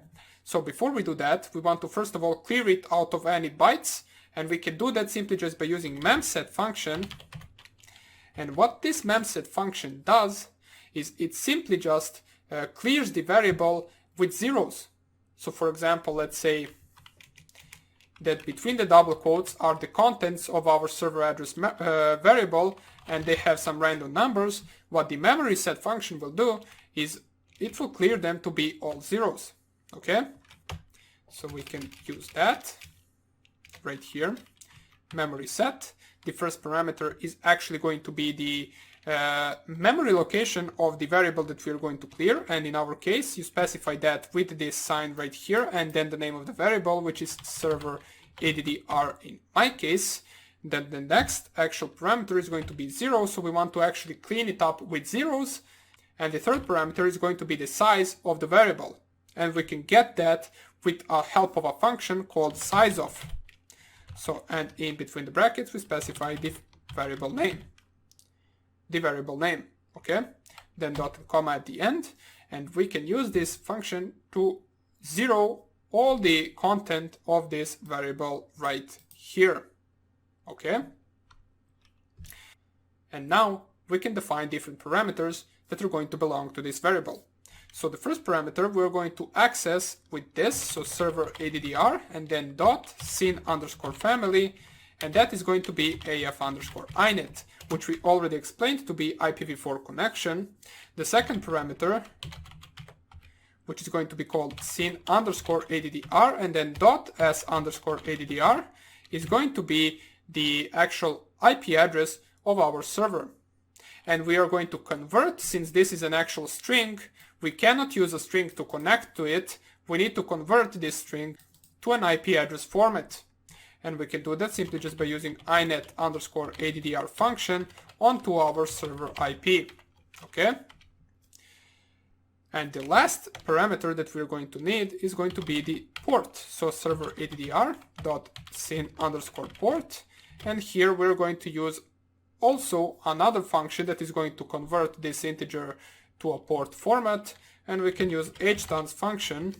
So before we do that, we want to first of all clear it out of any bytes, and we can do that simply just by using memset function. And what this memset function does is it simply just clears the variable with zeros. So for example, let's say that between the double quotes are the contents of our server address variable, and they have some random numbers. What the memory set function will do is it will clear them to be all zeros. Okay, so we can use that right here. Memory set. The first parameter is actually going to be the memory location of the variable that we are going to clear, and in our case you specify that with this sign right here, and then the name of the variable, which is server addr in my case. Then the next actual parameter is going to be 0, so we want to actually clean it up with zeros. And the third parameter is going to be the size of the variable, and we can get that with the help of a function called sizeOf. So, and in between the brackets we specify the variable name. Okay, then dot and comma at the end, and we can use this function to zero all the content of this variable right here. Okay, and now we can define different parameters that are going to belong to this variable. So the first parameter we're going to access with this, so server addr, and then dot scene underscore family, and that is going to be af underscore inet, which we already explained to be IPv4 connection. The second parameter, which is going to be called scene underscore addr, and then dot s underscore addr, is going to be the actual IP address of our server. And we are going to convert, since this is an actual string, we cannot use a string to connect to it. We need to convert this string to an IP address format. And we can do that simply just by using inet underscore addr function onto our server IP. Okay? And the last parameter that we're going to need is going to be the port. So server addr dot scene underscore port. And here we're going to use also another function that is going to convert this integer to a port format, and we can use htons function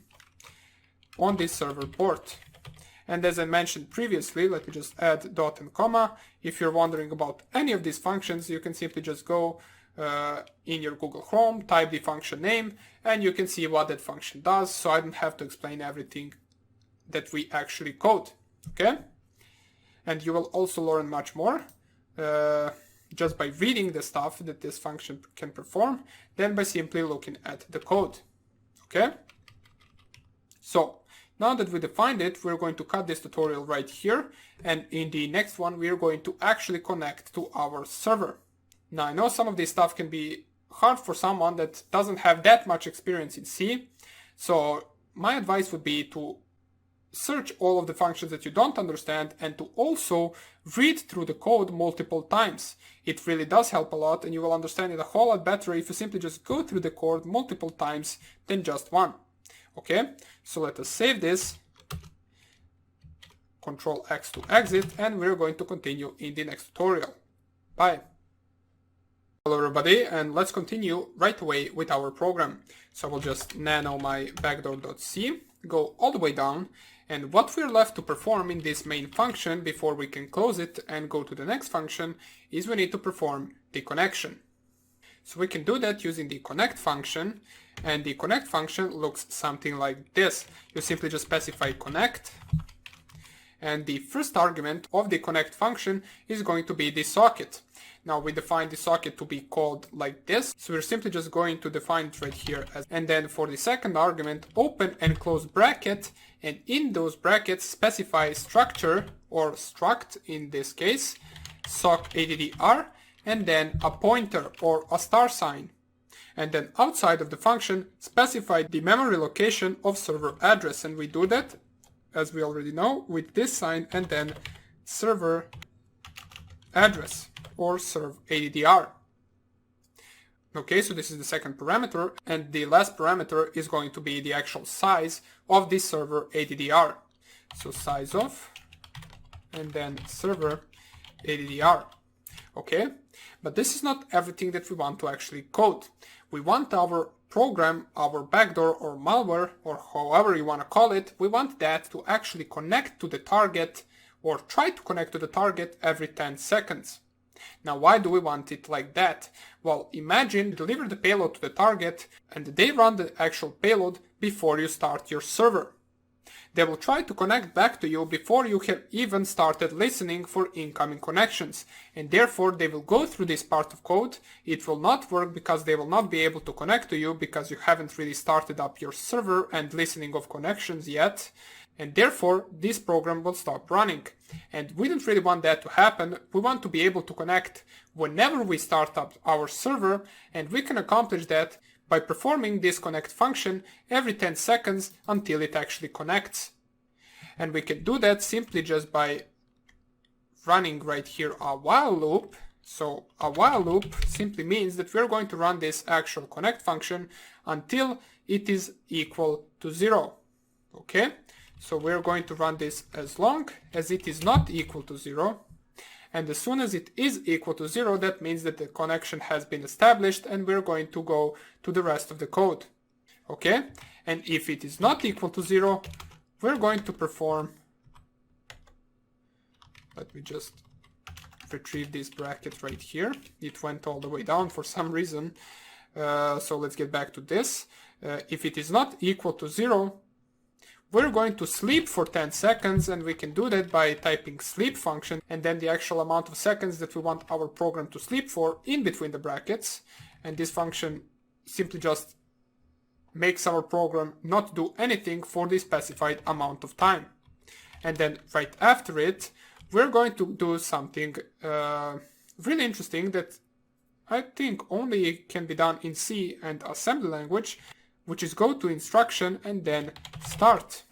on this server port. And as I mentioned previously, let me just add dot and comma. If you're wondering about any of these functions, you can simply just go in your Google Chrome, type the function name, and you can see what that function does, so I don't have to explain everything that we actually code. Okay? And you will also learn much more just by reading the stuff that this function can perform than by simply looking at the code. Okay? So now that we defined it, we're going to cut this tutorial right here, and in the next one we are going to actually connect to our server. Now I know some of this stuff can be hard for someone that doesn't have that much experience in C, so my advice would be to search all of the functions that you don't understand and to also read through the code multiple times. It really does help a lot, and you will understand it a whole lot better if you simply just go through the code multiple times than just one. Okay, so let us save this, Control X to exit, and we're going to continue in the next tutorial. Bye. Hello everybody, and let's continue right away with our program. So I will just nano my backdoor.c, go all the way down, and what we're left to perform in this main function before we can close it and go to the next function is we need to perform the connection. So we can do that using the connect function, and the connect function looks something like this. You simply just specify connect, and the first argument of the connect function is going to be the socket. Now we define the socket to be called like this, so we're simply just going to define it right here. And then for the second argument, open and close bracket, and in those brackets specify structure, or struct in this case, sock addr, and then a pointer or a star sign. And then outside of the function, specify the memory location of server address, and we do that, as we already know, with this sign and then server address, or serve addr. Okay, so this is the second parameter, and the last parameter is going to be the actual size of this server addr. So sizeOf, and then server addr. Okay, but this is not everything that we want to actually code. We want our program, our backdoor or malware, or however you want to call it, we want that to actually connect to the target or try to connect to the target every 10 seconds. Now, why do we want it like that? Well, imagine you deliver the payload to the target and they run the actual payload before you start your server. They will try to connect back to you before you have even started listening for incoming connections, and therefore they will go through this part of code. It will not work because they will not be able to connect to you because you haven't really started up your server and listening of connections yet, and therefore this program will stop running. And we don't really want that to happen. We want to be able to connect whenever we start up our server, and we can accomplish that by performing this connect function every 10 seconds until it actually connects. And we can do that simply just by running right here a while loop. So a while loop simply means that we're going to run this actual connect function until it is equal to 0. Okay, so we're going to run this as long as it is not equal to 0. And as soon as it is equal to 0, that means that the connection has been established and we're going to go to the rest of the code. Okay? And if it is not equal to 0, we're going to perform... Let me just retrieve this bracket right here. It went all the way down for some reason. So let's get back to this. If it is not equal to 0, we're going to sleep for 10 seconds, and we can do that by typing sleep function and then the actual amount of seconds that we want our program to sleep for in between the brackets. And this function simply just makes our program not do anything for the specified amount of time. And then right after it, we're going to do something really interesting that I think only can be done in C and assembly language, which is go to instruction and then start.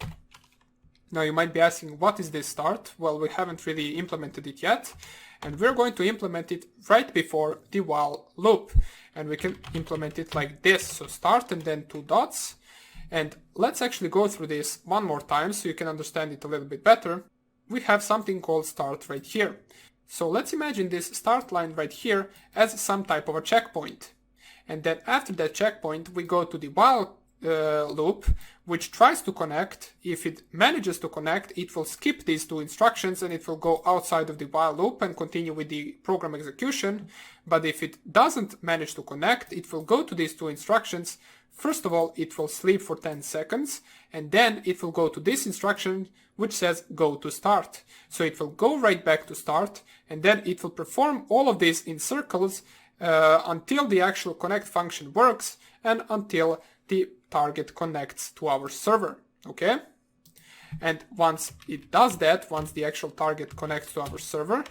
Now you might be asking, what is this start? Well, we haven't really implemented it yet, and we're going to implement it right before the while loop. And we can implement it like this. So start and then 2 dots. And let's actually go through this one more time so you can understand it a little bit better. We have something called start right here. So let's imagine this start line right here as some type of a checkpoint. And then after that checkpoint, we go to the while loop, which tries to connect. If it manages to connect, it will skip these 2 instructions and it will go outside of the while loop and continue with the program execution. But if it doesn't manage to connect, it will go to these 2 instructions. First of all, it will sleep for 10 seconds, and then it will go to this instruction which says go to start. So it will go right back to start, and then it will perform all of this in circles until the actual connect function works and until the target connects to our server. Okay? And once it does that, once the actual target connects to our server,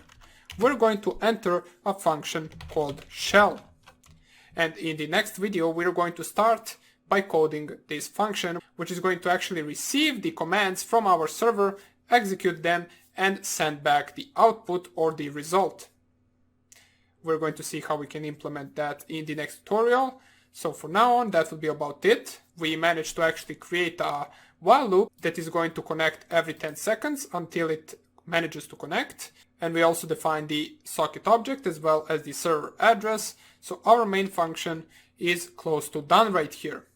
we're going to enter a function called shell. And in the next video, we're going to start by coding this function, which is going to actually receive the commands from our server, execute them, and send back the output or the result. We're going to see how we can implement that in the next tutorial. So for now on, that will be about it. We managed to actually create a while loop that is going to connect every 10 seconds until it manages to connect. And we also define the socket object as well as the server address. So our main function is close to done right here.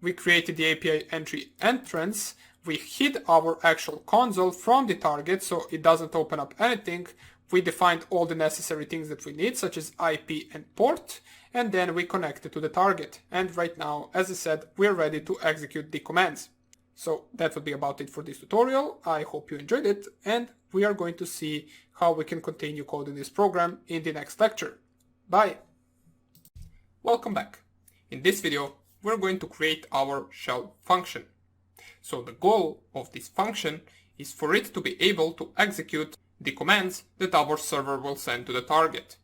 We created the API entry entrance. We hid our actual console from the target so it doesn't open up anything. We defined all the necessary things that we need, such as IP and port, and then we connected to the target. And right now, as I said, we're ready to execute the commands. So that will be about it for this tutorial. I hope you enjoyed it, and we are going to see how we can continue coding this program in the next lecture. Bye! Welcome back. In this video, we're going to create our shell function. So the goal of this function is for it to be able to execute the commands that our server will send to the target.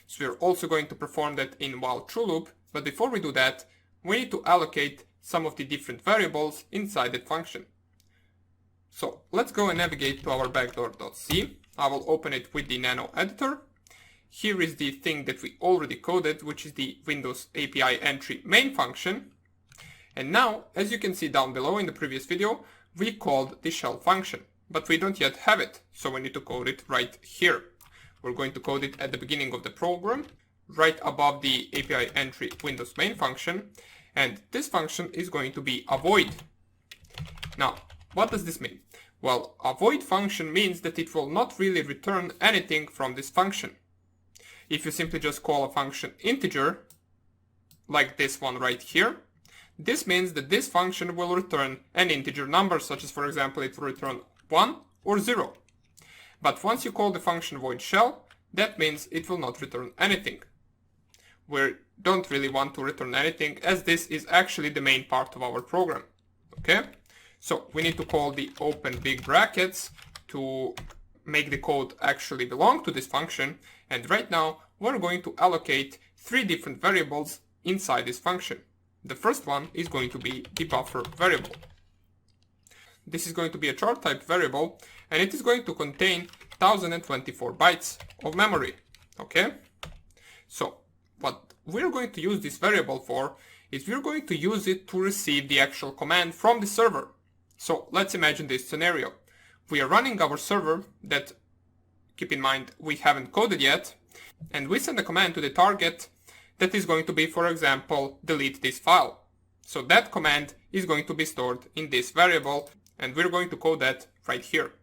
So we're also going to perform that in while true loop, but before we do that, we need to allocate some of the different variables inside that function. So let's go and navigate to our backdoor.c. I will open it with the nano editor. Here is the thing that we already coded, which is the Windows API entry main function. And now, as you can see down below in the previous video, we called the shell function, but we don't yet have it, so we need to code it right here. We're going to code it at the beginning of the program. right above the API entry Windows main function, and this function is going to be a void. Now, what does this mean? Well, a void function means that it will not really return anything from this function. If you simply just call a function integer, like this one right here, this means that this function will return an integer number, such as, for example, it will return 1 or 0. But once you call the function void shell, that means it will not return anything. We don't really want to return anything, as this is actually the main part of our program. Okay? So we need to call the open big brackets to make the code actually belong to this function. And right now, we're going to allocate 3 different variables inside this function. The first one is going to be the buffer variable. This is going to be a char type variable, and it is going to contain 1024 bytes of memory. Okay? So what we're going to use this variable for is we're going to use it to receive the actual command from the server. So let's imagine this scenario. We are running our server that, keep in mind, we haven't coded yet, and we send a command to the target that is going to be, for example, delete this file. So that command is going to be stored in this variable, and we're going to code that right here.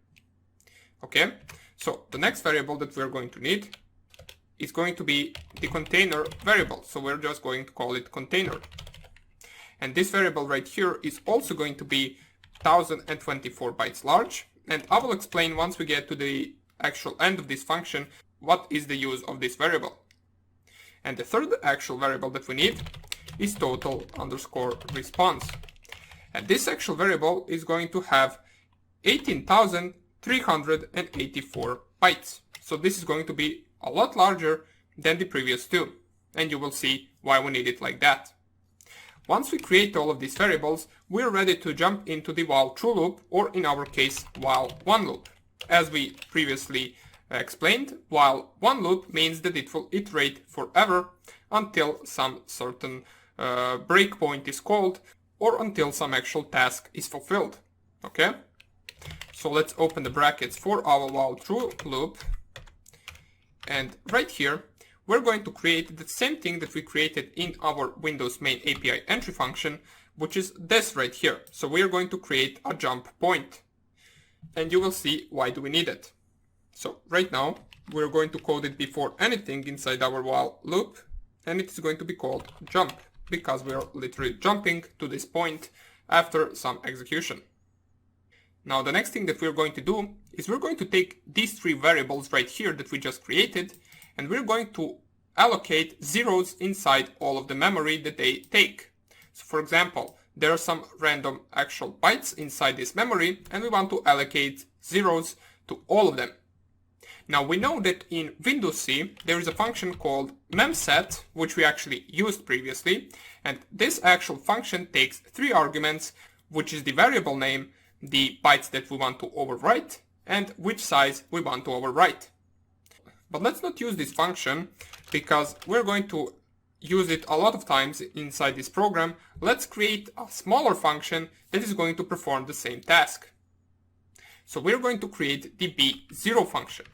Okay, so the next variable that we're going to need is going to be the container variable. So we're just going to call it container. And this variable right here is also going to be 1024 bytes large. And I will explain once we get to the actual end of this function what is the use of this variable. And the third actual variable that we need is total underscore response. And this actual variable is going to have 18,384 bytes. So this is going to be a lot larger than the previous two. And you will see why we need it like that. Once we create all of these variables, we're ready to jump into the while true loop, or in our case, while one loop. As we previously explained, while one loop means that it will iterate forever until some certain breakpoint is called, or until some actual task is fulfilled. Okay? So let's open the brackets for our while true loop. And right here, we're going to create the same thing that we created in our Windows main API entry function, which is this right here. So we're going to create a jump point. And you will see why do we need it. So right now, we're going to code it before anything inside our while loop, and it is going to be called jump, because we are literally jumping to this point after some execution. Now the next thing that we're going to do is we're going to take these 3 variables right here that we just created, and we're going to allocate zeros inside all of the memory that they take. So for example, there are some random actual bytes inside this memory, and we want to allocate zeros to all of them. Now we know that in Windows C there is a function called memset, which we actually used previously, and this actual function takes 3 arguments, which is the variable name, the bytes that we want to overwrite, and which size we want to overwrite. But let's not use this function, because we're going to use it a lot of times inside this program. Let's create a smaller function that is going to perform the same task. So we're going to create the b0 function.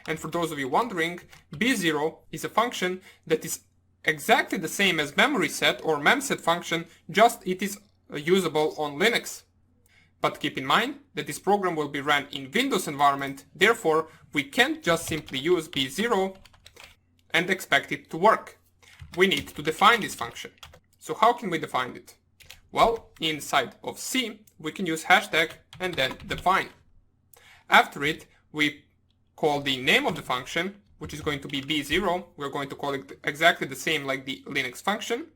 And for those of you wondering, b0 is a function that is exactly the same as memory set or memset function, just it is usable on Linux. But keep in mind that this program will be run in Windows environment, therefore we can't just simply use b0 and expect it to work. We need to define this function. So how can we define it? Well, inside of C, we can use hashtag and then define. After it, we call the name of the function, which is going to be b0. We're going to call it exactly the same like the Linux function.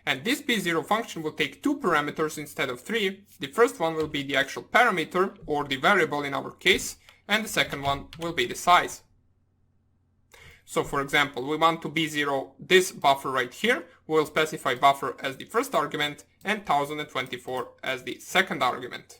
And this b0 function will take 2 parameters instead of 3. The first one will be the actual parameter, or the variable in our case, and the second one will be the size. So for example, we want to b0 this buffer right here. We'll specify buffer as the first argument and 1024 as the second argument.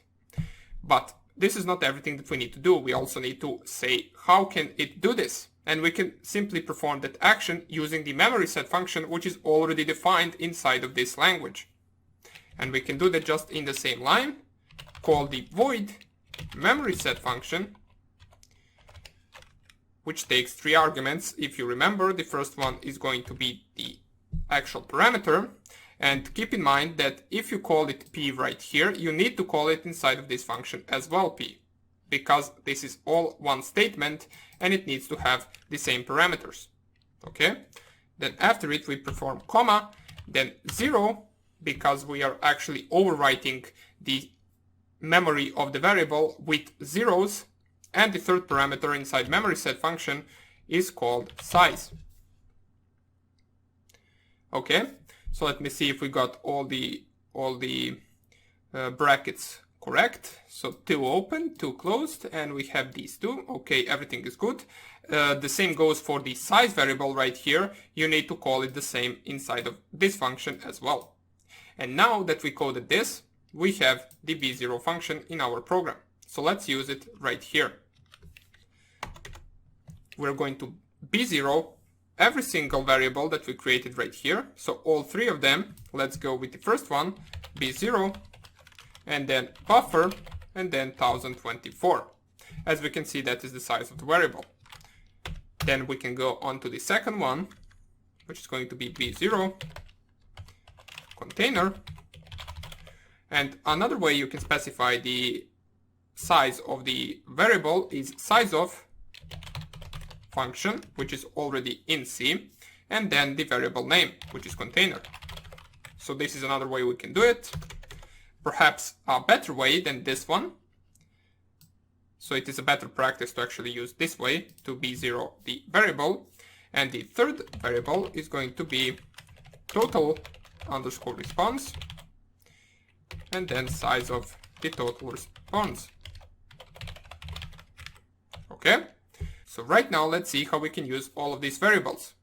But this is not everything that we need to do. We also need to say how can it do this. And we can simply perform that action using the memory set function, which is already defined inside of this language. And we can do that just in the same line, call the void memory set function. which takes 3 arguments. If you remember, the first one is going to be the actual parameter. And keep in mind that if you call it p right here, you need to call it inside of this function as well p, because this is all one statement and it needs to have the same parameters. Okay? Then after it we perform comma, then 0, because we are actually overwriting the memory of the variable with zeros, and the third parameter inside memory set function is called size. Okay? So let me see if we got all the brackets correct. So 2 open, 2 closed, and we have these 2. Okay, everything is good. The same goes for the size variable right here. You need to call it the same inside of this function as well. And now that we coded this, we have the b0 function in our program. So let's use it right here. We're going to b0 every single variable that we created right here. So all 3 of them. Let's go with the first one, b0, and then buffer, and then 1024. As we can see, that is the size of the variable. Then we can go on to the second one, which is going to be b0 container. And another way you can specify the size of the variable is size of function, which is already in C, and then the variable name, which is container. So this is another way we can do it. Perhaps a better way than this one. So it is a better practice to actually use this way, to b0 the variable. And the third variable is going to be total underscore response, and then size of the total response. Okay? So right now, let's see how we can use all of these variables.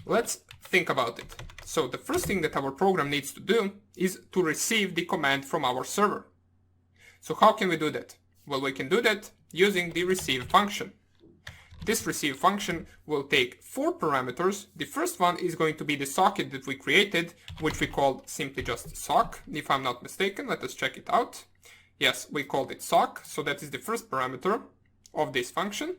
Let's think about it. So the first thing that our program needs to do is to receive the command from our server. So how can we do that? Well, we can do that using the receive function. This receive function will take 4 parameters. The first one is going to be the socket that we created, which we called simply just sock. If I'm not mistaken, let us check it out. Yes, we called it sock. So that is the first parameter of this function.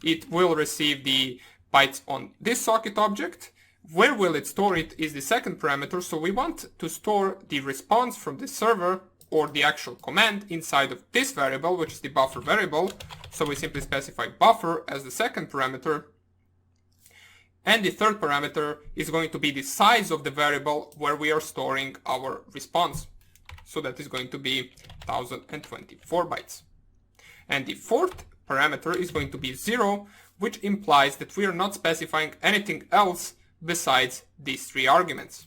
It will receive the bytes on this socket object. Where will it store it is the second parameter. So we want to store the response from the server or the actual command inside of this variable, which is the buffer variable. So we simply specify buffer as the second parameter. And the third parameter is going to be the size of the variable where we are storing our response. So that is going to be 1024 bytes. And the fourth parameter is going to be 0, which implies that we are not specifying anything else besides these 3 arguments.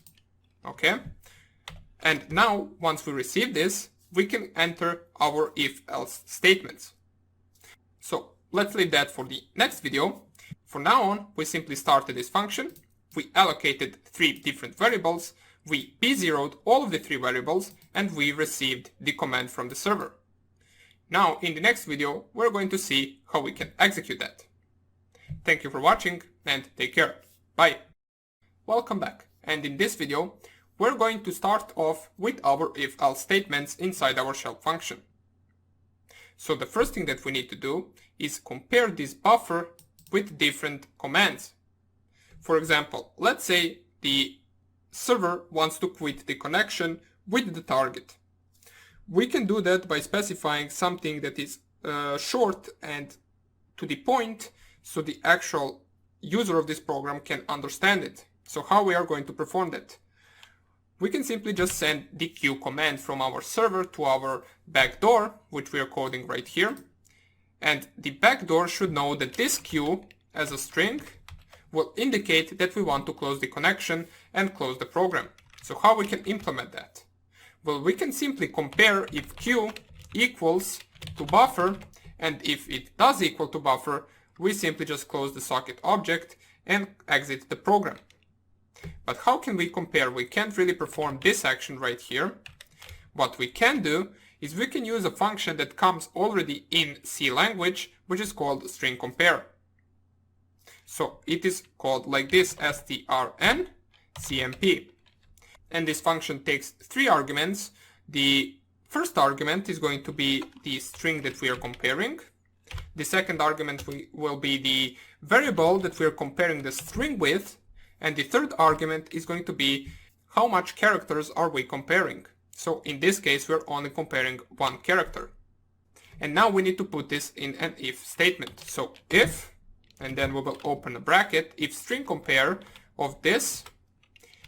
Okay? And now, once we receive this, we can enter our if-else statements. So let's leave that for the next video. For now on, we simply started this function. We allocated 3 different variables. We b0'd all of the 3 variables, and we received the command from the server. Now, in the next video, we're going to see how we can execute that. Thank you for watching, and take care. Bye. Welcome back. And in this video, we're going to start off with our if-else statements inside our shell function. So the first thing that we need to do is compare this buffer with different commands. For example, let's say the server wants to quit the connection with the target. We can do that by specifying something that is short and to the point, so the actual user of this program can understand it. So how we are going to perform that? We can simply just send the q command from our server to our backdoor, which we are coding right here. And the backdoor should know that this q as a string will indicate that we want to close the connection and close the program. So how we can implement that? Well, we can simply compare if q equals to buffer, and if it does equal to buffer, we simply just close the socket object and exit the program. But how can we compare? We can't really perform this action right here. What we can do is we can use a function that comes already in C language, which is called string compare. So it is called like this, strncmp. And this function takes 3 arguments. The first argument is going to be the string that we are comparing. The second argument will be the variable that we're comparing the string with. And the third argument is going to be how much characters are we comparing. So in this case, we're only comparing one character. And now we need to put this in an if statement. So if, and then we will open a bracket, if string compare of this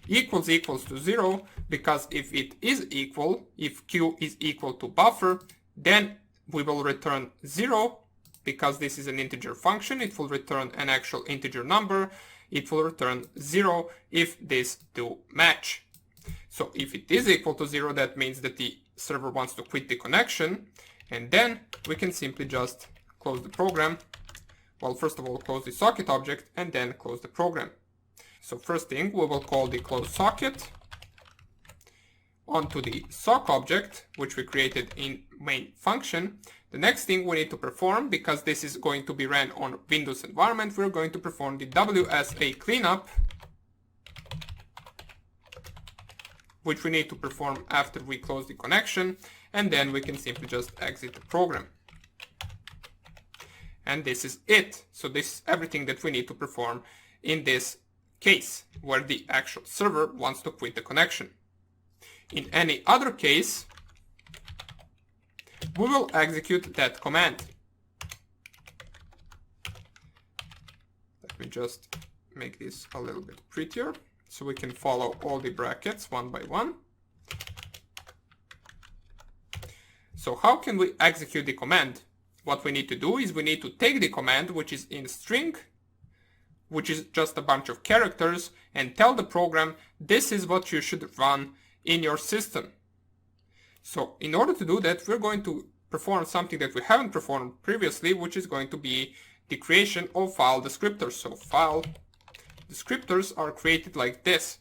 equals to 0, because if it is equal, if q is equal to buffer, then we will return 0, because this is an integer function. It will return an actual integer number. It will return 0 if these two match. So if it is equal to 0, that means that the server wants to quit the connection, and then we can simply just close the program. Well, first of all, close the socket object and then close the program. So first thing, we will call the close socket onto the sock object, which we created in main function. The next thing we need to perform, because this is going to be ran on Windows environment, we're going to perform the WSA cleanup, which we need to perform after we close the connection, and then we can simply just exit the program. And this is it. So this is everything that we need to perform in this case, where the actual server wants to quit the connection. In any other case, we will execute that command. Let me just make this a little bit prettier so we can follow all the brackets one by one. So how can we execute the command? What we need to do is we need to take the command, which is in string, which is just a bunch of characters, and tell the program this is what you should run in your system. So in order to do that, we're going to perform something that we haven't performed previously, which is going to be the creation of file descriptors. So file descriptors are created like this.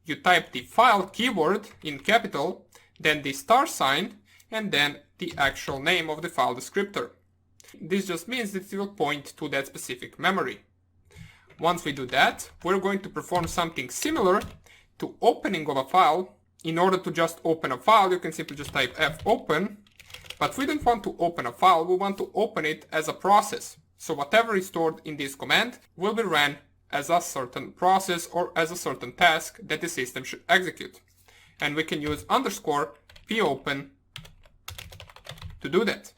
You type the file keyword in capital, then the star sign, and then the actual name of the file descriptor. This just means that it will point to that specific memory. Once we do that, we're going to perform something similar to opening of a file. In order to just open a file, you can simply just type fopen, but we don't want to open a file, we want to open it as a process. So whatever is stored in this command will be ran as a certain process or as a certain task that the system should execute. And we can use underscore popen to do that.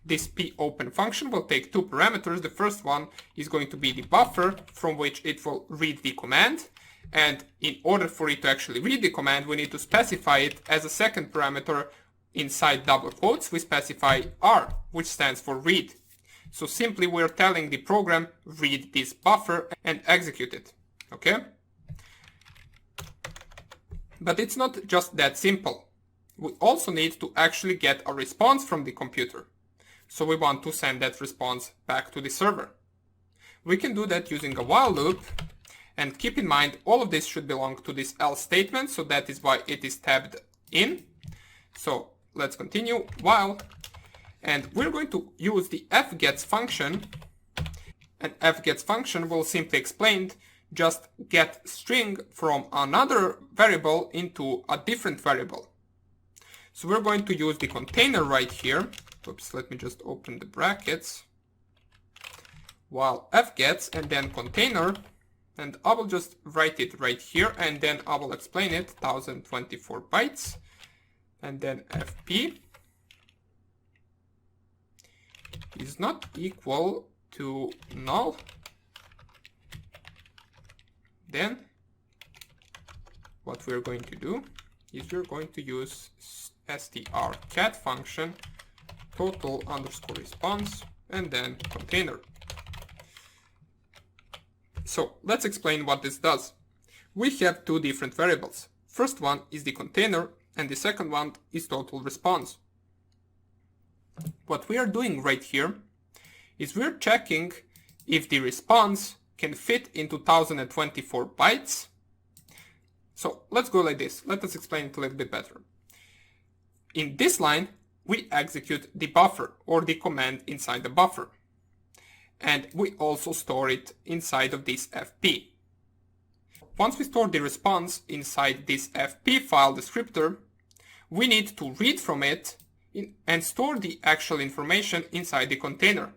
This popen function will take two parameters. The first one is going to be the buffer from which it will read the command. And in order for it to actually read the command, we need to specify it as a second parameter. Inside double quotes, we specify R, which stands for read. So simply we're telling the program, read this buffer and execute it. Okay? But it's not just that simple. We also need to actually get a response from the computer. So we want to send that response back to the server. We can do that using a while loop. And keep in mind, all of this should belong to this else statement, so that is why it is tabbed in. So let's continue, while, and we're going to use the fgets function, and fgets function will simply explain just get string from another variable into a different variable. So we're going to use the container right here. Oops, let me just open the brackets. While fgets and then container, and I will just write it right here, and then I will explain it, 1024 bytes, and then fp is not equal to null. Then what we're going to do is we're going to use strcat function, total underscore response, and then container. So let's explain what this does. We have two different variables. First one is the container, and the second one is total response. What we are doing right here is we're checking if the response can fit into 1024 bytes. So let's go like this. Let us explain it a little bit better. In this line, we execute the buffer or the command inside the buffer. And we also store it inside of this fp. Once we store the response inside this fp file descriptor, we need to read from it and store the actual information inside the container.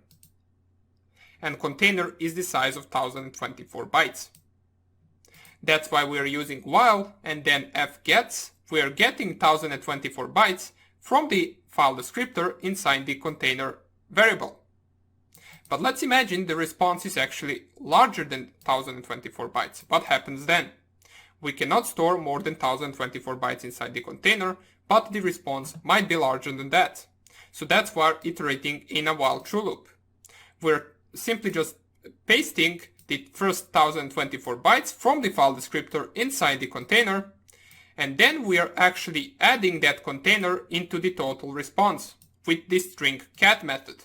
And container is the size of 1024 bytes. That's why we are using while and then fgets. We are getting 1024 bytes from the file descriptor inside the container variable. But let's imagine the response is actually larger than 1024 bytes. What happens then? We cannot store more than 1024 bytes inside the container, but the response might be larger than that. So that's why we're iterating in a while true loop. We're simply just pasting the first 1024 bytes from the file descriptor inside the container, and then we are actually adding that container into the total response with the string cat method.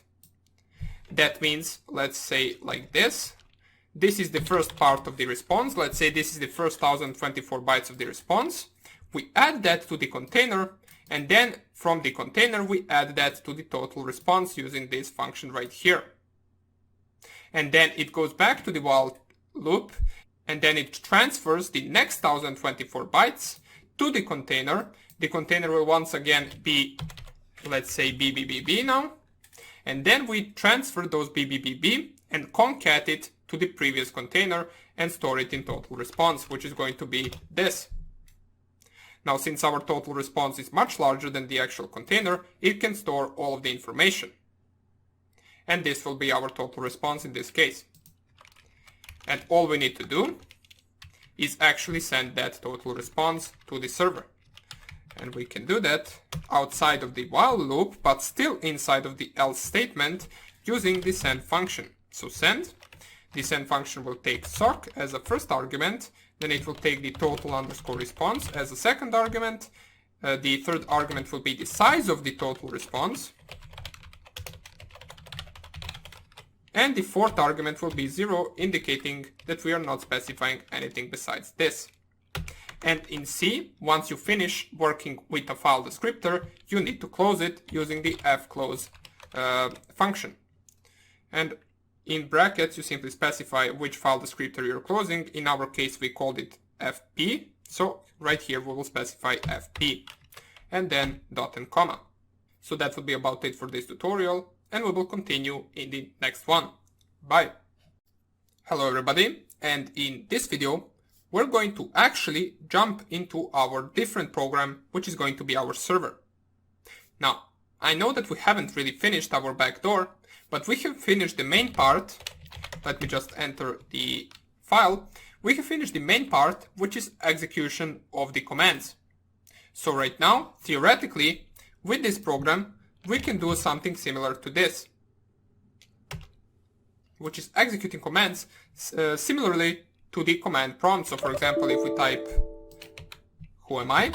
That means, let's say like this. This is the first part of the response. Let's say this is the first 1024 bytes of the response. We add that to the container, and then from the container we add that to the total response using this function right here. And then it goes back to the while loop, and then it transfers the next 1024 bytes to the container. The container will once again be, let's say, BBBB now. And then we transfer those BBBB and concat it to the previous container and store it in total response, which is going to be this. Now, since our total response is much larger than the actual container, it can store all of the information. And this will be our total response in this case. And all we need to do is actually send that total response to the server. And we can do that outside of the while loop, but still inside of the else statement using the send function. So send, the send function will take sock as a first argument, then it will take the total underscore response as a second argument. The third argument will be the size of the total response. And the fourth argument will be 0, indicating that we are not specifying anything besides this. And in C, once you finish working with a file descriptor, you need to close it using the fclose function. And in brackets, you simply specify which file descriptor you're closing. In our case, we called it fp. So right here, we will specify fp. And then dot and comma. So that would be about it for this tutorial. And we will continue in the next one. Bye. Hello everybody. And in this video, we're going to actually jump into our different program, which is going to be our server. Now, I know that we haven't really finished our backdoor, but we have finished the main part. Let me just enter the file. We have finished the main part, which is execution of the commands. So right now, theoretically, with this program, we can do something similar to this, which is executing commands similarly to the command prompt. So for example, if we type who am I,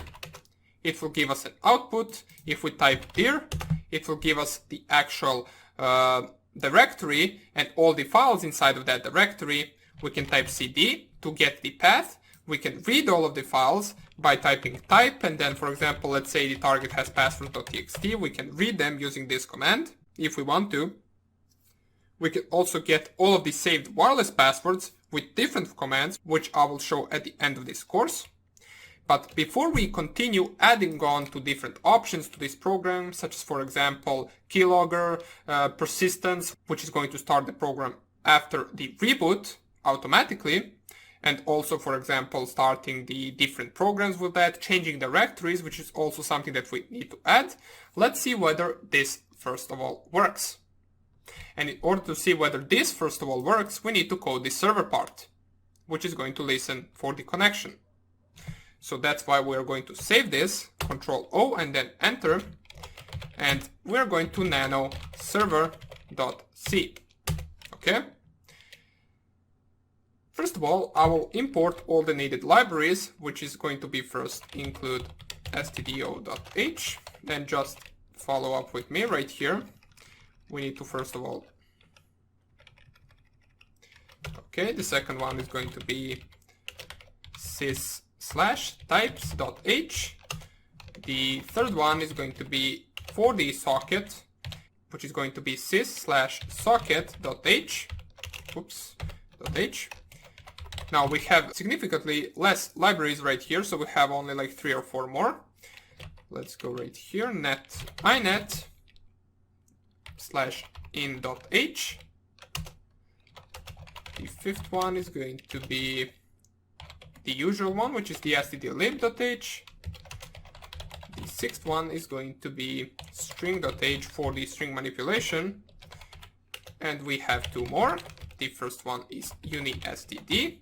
it will give us an output. If we type dir, it will give us the actual directory and all the files inside of that directory. We can type cd to get the path. We can read all of the files by typing type, and then for example, let's say the target has password.txt, we can read them using this command if we want to. We can also get all of the saved wireless passwords with different commands, which I will show at the end of this course. But before we continue adding on to different options to this program, such as for example, Keylogger, persistence, which is going to start the program after the reboot automatically, and also, for example, starting the different programs with that, changing directories, which is also something that we need to add. Let's see whether this, first of all, works. And in order to see whether this, first of all, works, we need to code the server part, which is going to listen for the connection. So that's why we're going to save this, Control O, and then Enter. And we're going to nano server.c. Okay? First of all, I will import all the needed libraries, which is going to be first include stdio.h, then just follow up with me right here. We need to first of all, okay, the second one is going to be sys/types.h. The third one is going to be for the socket, which is going to be sys/socket.h. .h. Now we have significantly less libraries right here, so we have only like 3 or 4 more. let's go right here, net inet /in.h. The fifth one is going to be the usual one, which is the stdlib.h. The sixth one is going to be string.h for the string manipulation. And we have two more. The first one is unistd.h.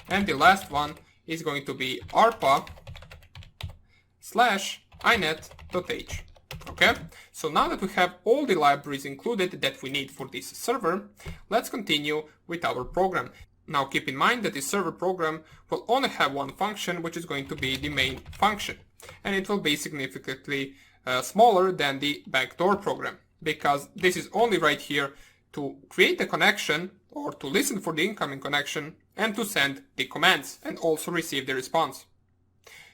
And the last one is going to be arpa/inet.h. Okay, so now that we have all the libraries included that we need for this server, let's continue with our program. Now keep in mind that this server program will only have one function, which is going to be the main function. And it will be significantly smaller than the backdoor program, because this is only right here to create a connection or to listen for the incoming connection and to send the commands and also receive the response.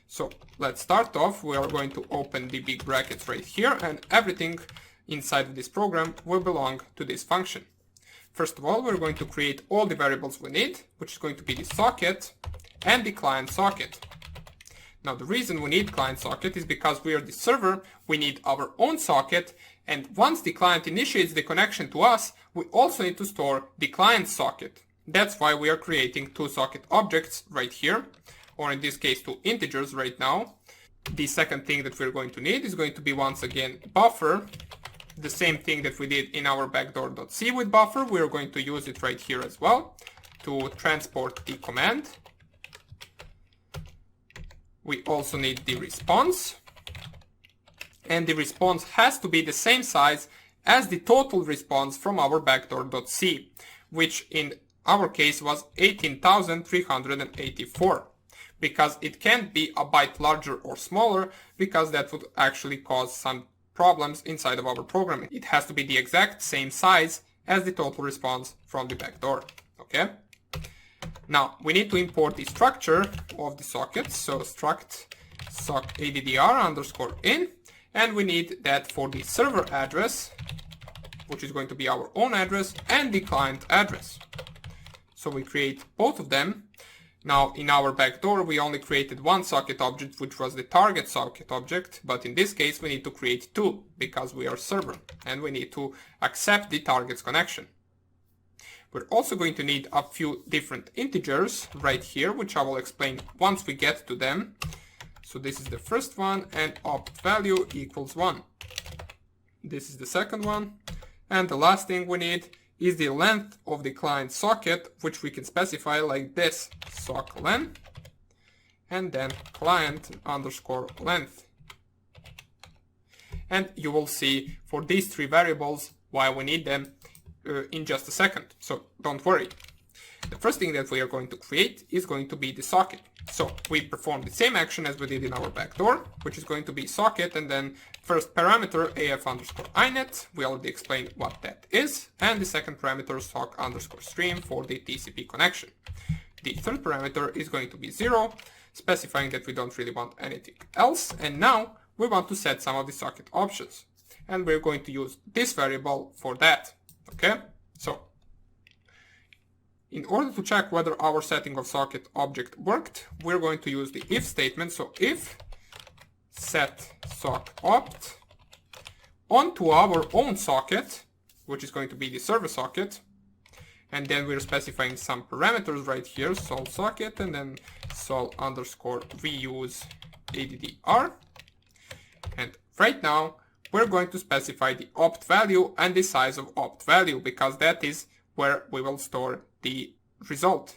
So let's start off. We are going to open the big brackets right here, and everything inside of this program will belong to this function. First of all, we're going to create all the variables we need, which is going to be the socket and the client socket. Now the reason we need client socket is because we are the server, we need our own socket, and once the client initiates the connection to us, we also need to store the client socket. That's why we are creating two socket objects right here, or in this case two integers right now. The second thing that we're going to need is going to be once again buffer. The same thing that we did in our backdoor.c with buffer, we're going to use it right here as well to transport the command. We also need the response, and the response has to be the same size as the total response from our backdoor.c, which in our case was 18,384, because it can't be a byte larger or smaller, because that would actually cause some problems inside of our program. It has to be the exact same size as the total response from the backdoor. Okay. Now we need to import the structure of the sockets, so struct sock addr_in, and we need that for the server address, which is going to be our own address, and the client address. So we create both of them. Now in our backdoor we only created one socket object, which was the target socket object, but in this case we need to create two because we are server and we need to accept the target's connection. We're also going to need a few different integers right here, which I will explain once we get to them. So this is the first one, and opt value equals 1. This is the second one, and the last thing we need is the length of the client socket, which we can specify like this, socklen, and then client_length. And you will see for these three variables why we need them in just a second, so don't worry. The first thing that we are going to create is going to be the socket. So we perform the same action as we did in our backdoor, which is going to be socket, and then first parameter af_inet, we already explained what that is, and the second parameter sock_stream for the TCP connection. The third parameter is going to be 0, specifying that we don't really want anything else, and now we want to set some of the socket options, and we're going to use this variable for that. Okay, so in order to check whether our setting of socket object worked, we're going to use the if statement. So if set sock opt onto our own socket, which is going to be the server socket, and then we're specifying some parameters right here, sol socket, and then sol_reuse addr. And right now we're going to specify the opt value and the size of opt value, because that is where we will store the result.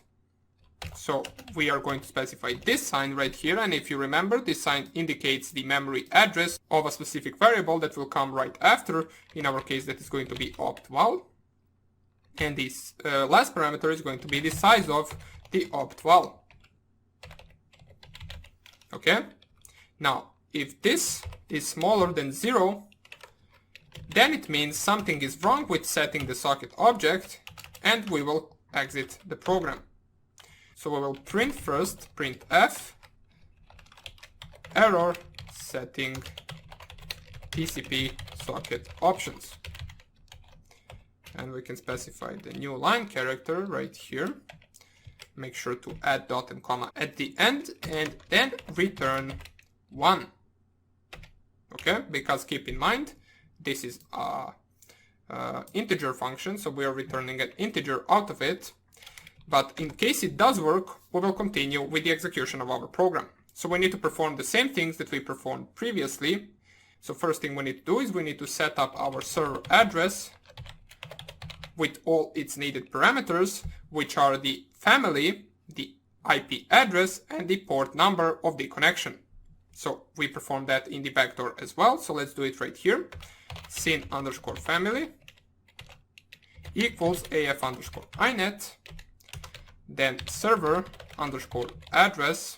So we are going to specify this sign right here, and if you remember, this sign indicates the memory address of a specific variable that will come right after. In our case, that is going to be opt_val, and this last parameter is going to be the size of the opt_val. Okay, now if this is smaller than 0, then it means something is wrong with setting the socket object, and we will exit the program. So we will print first, printf, error setting TCP socket options. And we can specify the new line character right here. make sure to add dot and comma at the end, and then return 1. Okay, because keep in mind, this is a integer function, so we are returning an integer out of it. But in case it does work, we will continue with the execution of our program. So we need to perform the same things that we performed previously. So first thing we need to do is we need to set up our server address with all its needed parameters, which are the family, the IP address, and the port number of the connection. So we perform that in the backdoor as well. So let's do it right here. Sin_family equals af_inet, then server_address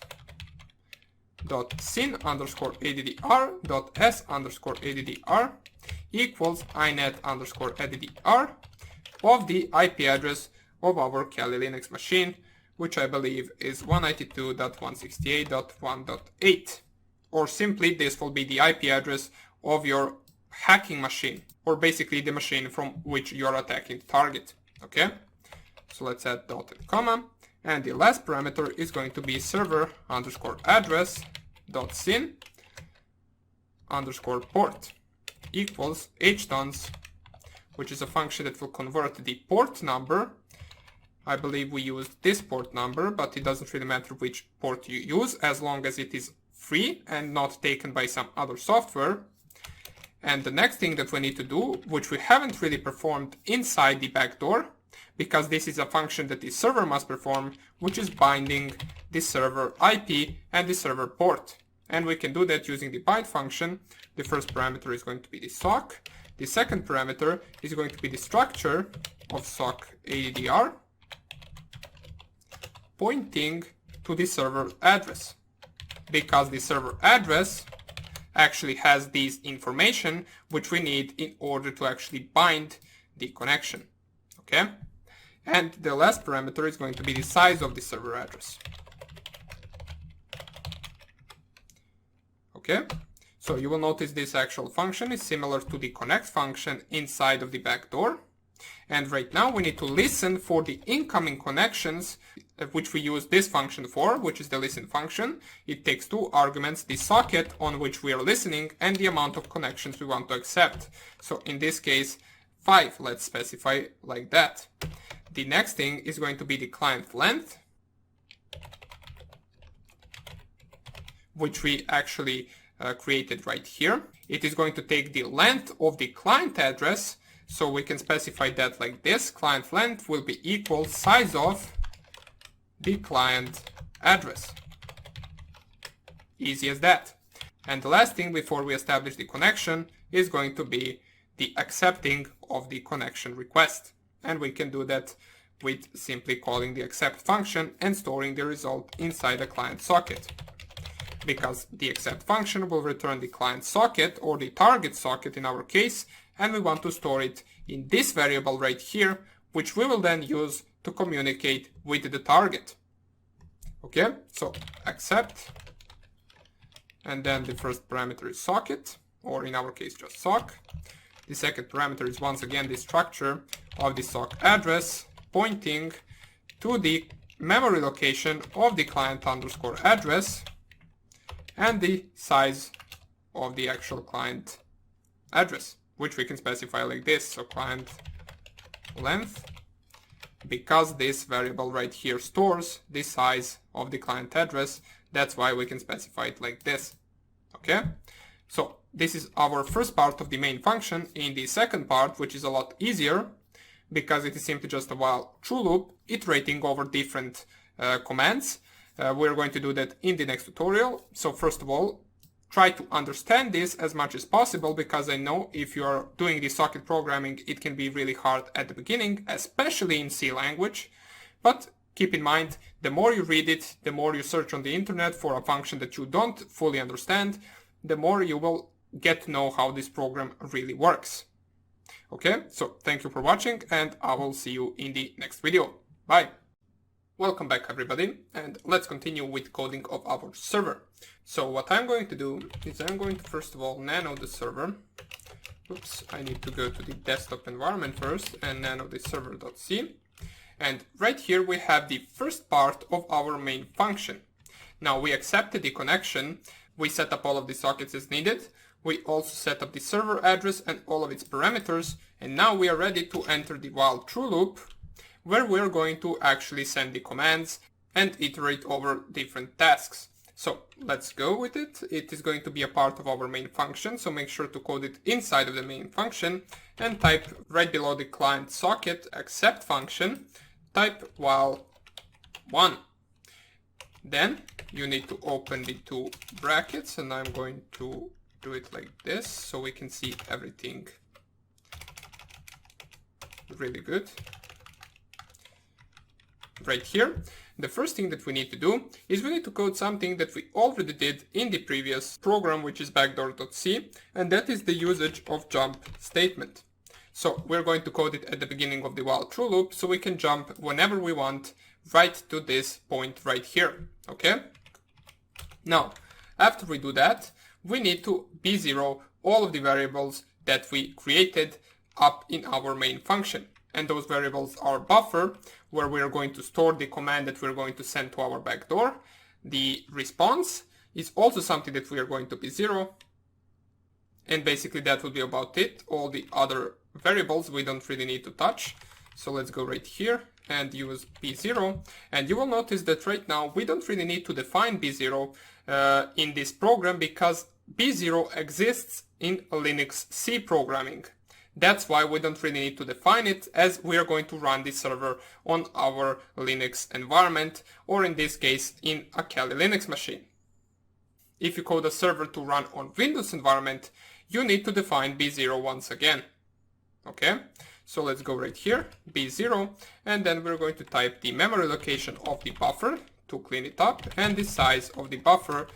dot sin_addr dot s_addr equals inet_addr of the IP address of our Kali Linux machine, which I believe is 192.168.1.8. Or simply this will be the IP address of your hacking machine, or basically the machine from which you are attacking the target. Okay, so let's add dot and comma, and the last parameter is going to be server_address dot sin_port equals htons, which is a function that will convert the port number. I believe we used this port number, but it doesn't really matter which port you use as long as it is free and not taken by some other software. And the next thing that we need to do, which we haven't really performed inside the backdoor, because this is a function that the server must perform, which is binding the server IP and the server port. And we can do that using the bind function. The first parameter is going to be the sock. The second parameter is going to be the structure of sock addr, pointing to the server address, because the server address actually has these information which we need in order to actually bind the connection. Okay, and the last parameter is going to be the size of the server address. Okay, so you will notice this actual function is similar to the connect function inside of the backdoor. And right now we need to listen for the incoming connections, which we use this function for, which is the listen function. It takes 2 arguments, the socket on which we are listening and the amount of connections we want to accept. So in this case, 5, let's specify like that. The next thing is going to be the client length, which we actually created right here. It is going to take the length of the client address, so we can specify that like this. Client length will be equal size of the client address. Easy as that. And the last thing before we establish the connection is going to be the accepting of the connection request. And we can do that with simply calling the accept function and storing the result inside the client socket. Because the accept function will return the client socket, or the target socket in our case, and we want to store it in this variable right here, which we will then use to communicate with the target. Okay, so accept, and then the first parameter is socket, or in our case just sock. The second parameter is once again the structure of the sock address, pointing to the memory location of the client underscore address, and the size of the actual client address, which we can specify like this. So client length, because this variable right here stores the size of the client address, that's why we can specify it like this. Okay, so this is our first part of the main function. In the second part, which is a lot easier because it is simply just a while true loop iterating over different commands, we're going to do that in the next tutorial. So first of all, try to understand this as much as possible, because I know if you are doing the socket programming, it can be really hard at the beginning, especially in C language. But keep in mind, the more you read it, the more you search on the internet for a function that you don't fully understand, the more you will get to know how this program really works. Okay, so thank you for watching, and I will see you in the next video. Bye! Welcome back everybody, and let's continue with coding of our server. So what I'm going to do is I'm going to first of all nano the server. Oops, I need to go to the desktop environment first and nano the server.c. And right here we have the first part of our main function. Now we accepted the connection, we set up all of the sockets as needed, we also set up the server address and all of its parameters, and now we are ready to enter the while true loop, where we're going to actually send the commands and iterate over different tasks. So let's go with it. It is going to be a part of our main function, so make sure to code it inside of the main function and type right below the client socket accept function, type while 1. Then you need to open the two brackets, and I'm going to do it like this so we can see everything really good. Right here, the first thing that we need to do is we need to code something that we already did in the previous program, which is backdoor.c, and that is the usage of jump statement. So we're going to code it at the beginning of the while true loop so we can jump whenever we want right to this point right here, okay? Now, after we do that, we need to b0 all of the variables that we created up in our main function. And those variables are buffer, where we are going to store the command that we're going to send to our backdoor. The response is also something that we are going to b0. And basically that will be about it. All the other variables we don't really need to touch. So let's go right here and use b0. And you will notice that right now we don't really need to define b0 in this program because b0 exists in Linux C programming. That's why we don't really need to define it, as we are going to run this server on our Linux environment, or in this case in a Kali Linux machine. If you code a server to run on Windows environment, you need to define b0 once again. Okay, so let's go right here, b0, and then we're going to type the memory location of the buffer to clean it up, and the size of the buffer,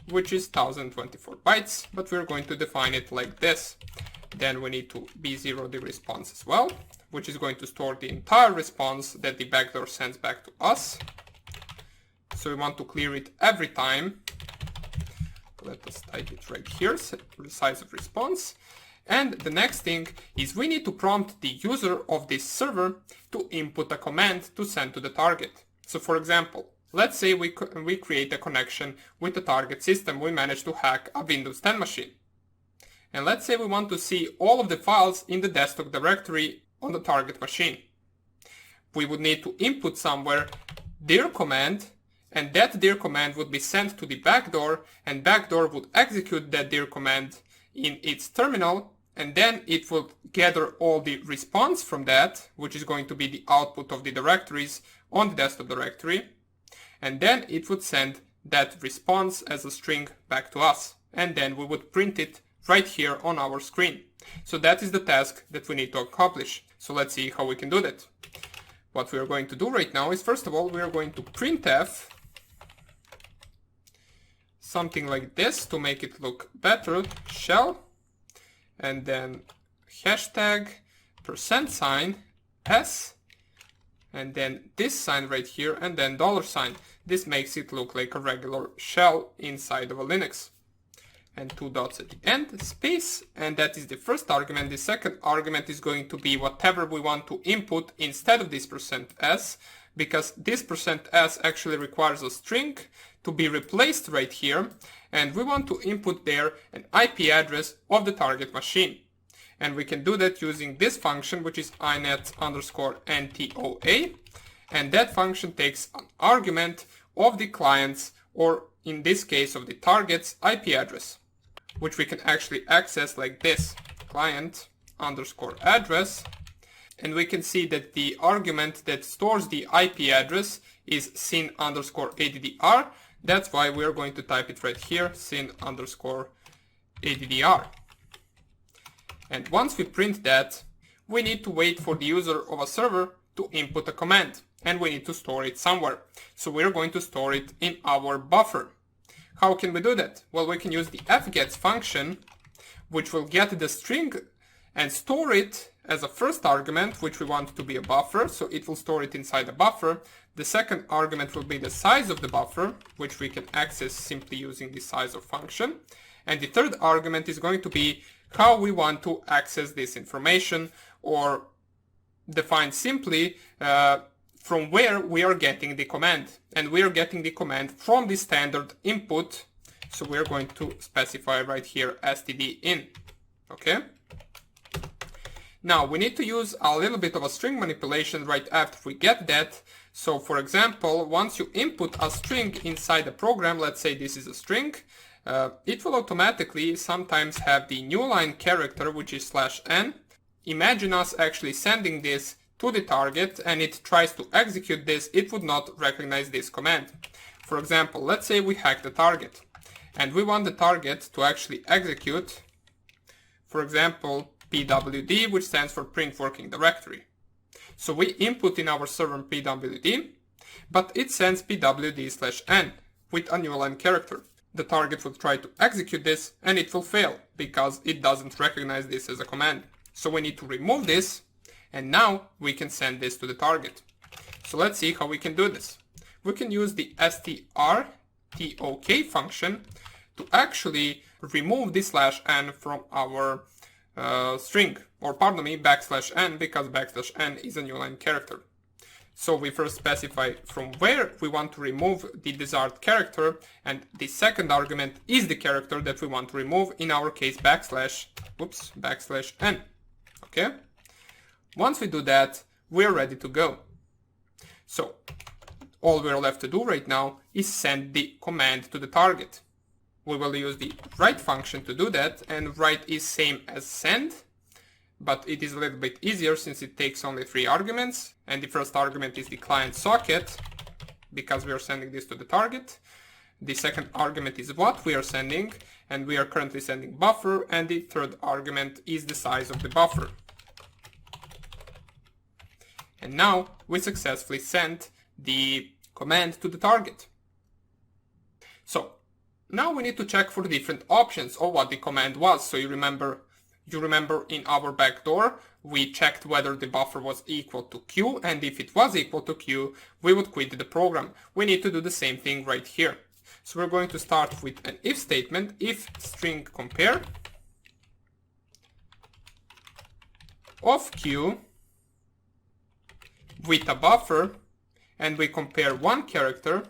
which is 1024 bytes, but we're going to define it like this. Then we need to b0 the response as well, which is going to store the entire response that the backdoor sends back to us. So we want to clear it every time. Let us type it right here, the size of response. And the next thing is we need to prompt the user of this server to input a command to send to the target. So for example, let's say we create a connection with the target system. We managed to hack a Windows 10 machine. And let's say we want to see all of the files in the desktop directory on the target machine. We would need to input somewhere dir command, and that dir command would be sent to the backdoor, and backdoor would execute that dir command in its terminal, and then it will gather all the response from that, which is going to be the output of the directories on the desktop directory, and then it would send that response as a string back to us, and then we would print it right here on our screen. So that is the task that we need to accomplish. So let's see how we can do that. What we are going to do right now is, first of all, we are going to printf something like this to make it look better, shell, and then hashtag %s, and then this sign right here, and then $sign. This makes it look like a regular shell inside of a Linux. And 2 dots at the end, space, and that is the first argument. The second argument is going to be whatever we want to input instead of this %s, because this %s actually requires a string to be replaced right here, and we want to input there an IP address of the target machine. And we can do that using this function, which is inet_ntoa, and that function takes an argument of the client's, or in this case of the target's, IP address, which we can actually access like this, client_address, and we can see that the argument that stores the IP address is syn_addr. That's why we're going to type it right here, syn_addr. And once we print that, we need to wait for the user of a server to input a command, and we need to store it somewhere. So we're going to store it in our buffer. How can we do that? Well, we can use the fgets function, which will get the string and store it as a first argument, which we want to be a buffer, so it will store it inside a buffer. The second argument will be the size of the buffer, which we can access simply using the size of function. And the third argument is going to be how we want to access this information, or defined simply, from where we are getting the command. And we are getting the command from the standard input. So we're going to specify right here std in. Okay. Now we need to use a little bit of a string manipulation right after we get that. So for example, once you input a string inside a program, let's say this is a string, it will automatically sometimes have the new line character, which is /n. Imagine us actually sending this to the target and it tries to execute this, it would not recognize this command. For example, let's say we hack the target and we want the target to actually execute, for example, pwd, which stands for print working directory. So we input in our server pwd, but it sends pwd/n with a new line character. The target will try to execute this and it will fail because it doesn't recognize this as a command. So we need to remove this and now we can send this to the target. So let's see how we can do this. We can use the strtok function to actually remove the /n from our string, or pardon me, \n, because \n is a new line character. So we first specify from where we want to remove the desired character, and the second argument is the character that we want to remove, in our case \n. Okay? Once we do that, we're ready to go. So all we're left to do right now is send the command to the target. We will use the write function to do that, and write is same as send, but it is a little bit easier since it takes only 3 arguments, and the first argument is the client socket, because we are sending this to the target. The second argument is what we are sending, and we are currently sending buffer, and the third argument is the size of the buffer. And now we successfully sent the command to the target. So now we need to check for the different options of what the command was. So you remember in our backdoor, we checked whether the buffer was equal to Q, and if it was equal to Q, we would quit the program. We need to do the same thing right here. So we're going to start with an if statement, if string compare of Q with a buffer, and we compare one character,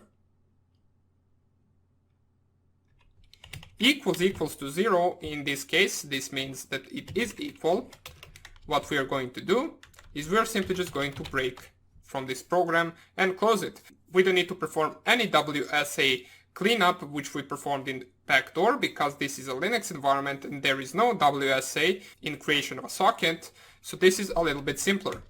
equals to 0. In this case, this means that it is equal. What we are going to do is we are simply just going to break from this program and close it. We don't need to perform any WSA cleanup, which we performed in backdoor, because this is a Linux environment and there is no WSA in creation of a socket. So this is a little bit simpler.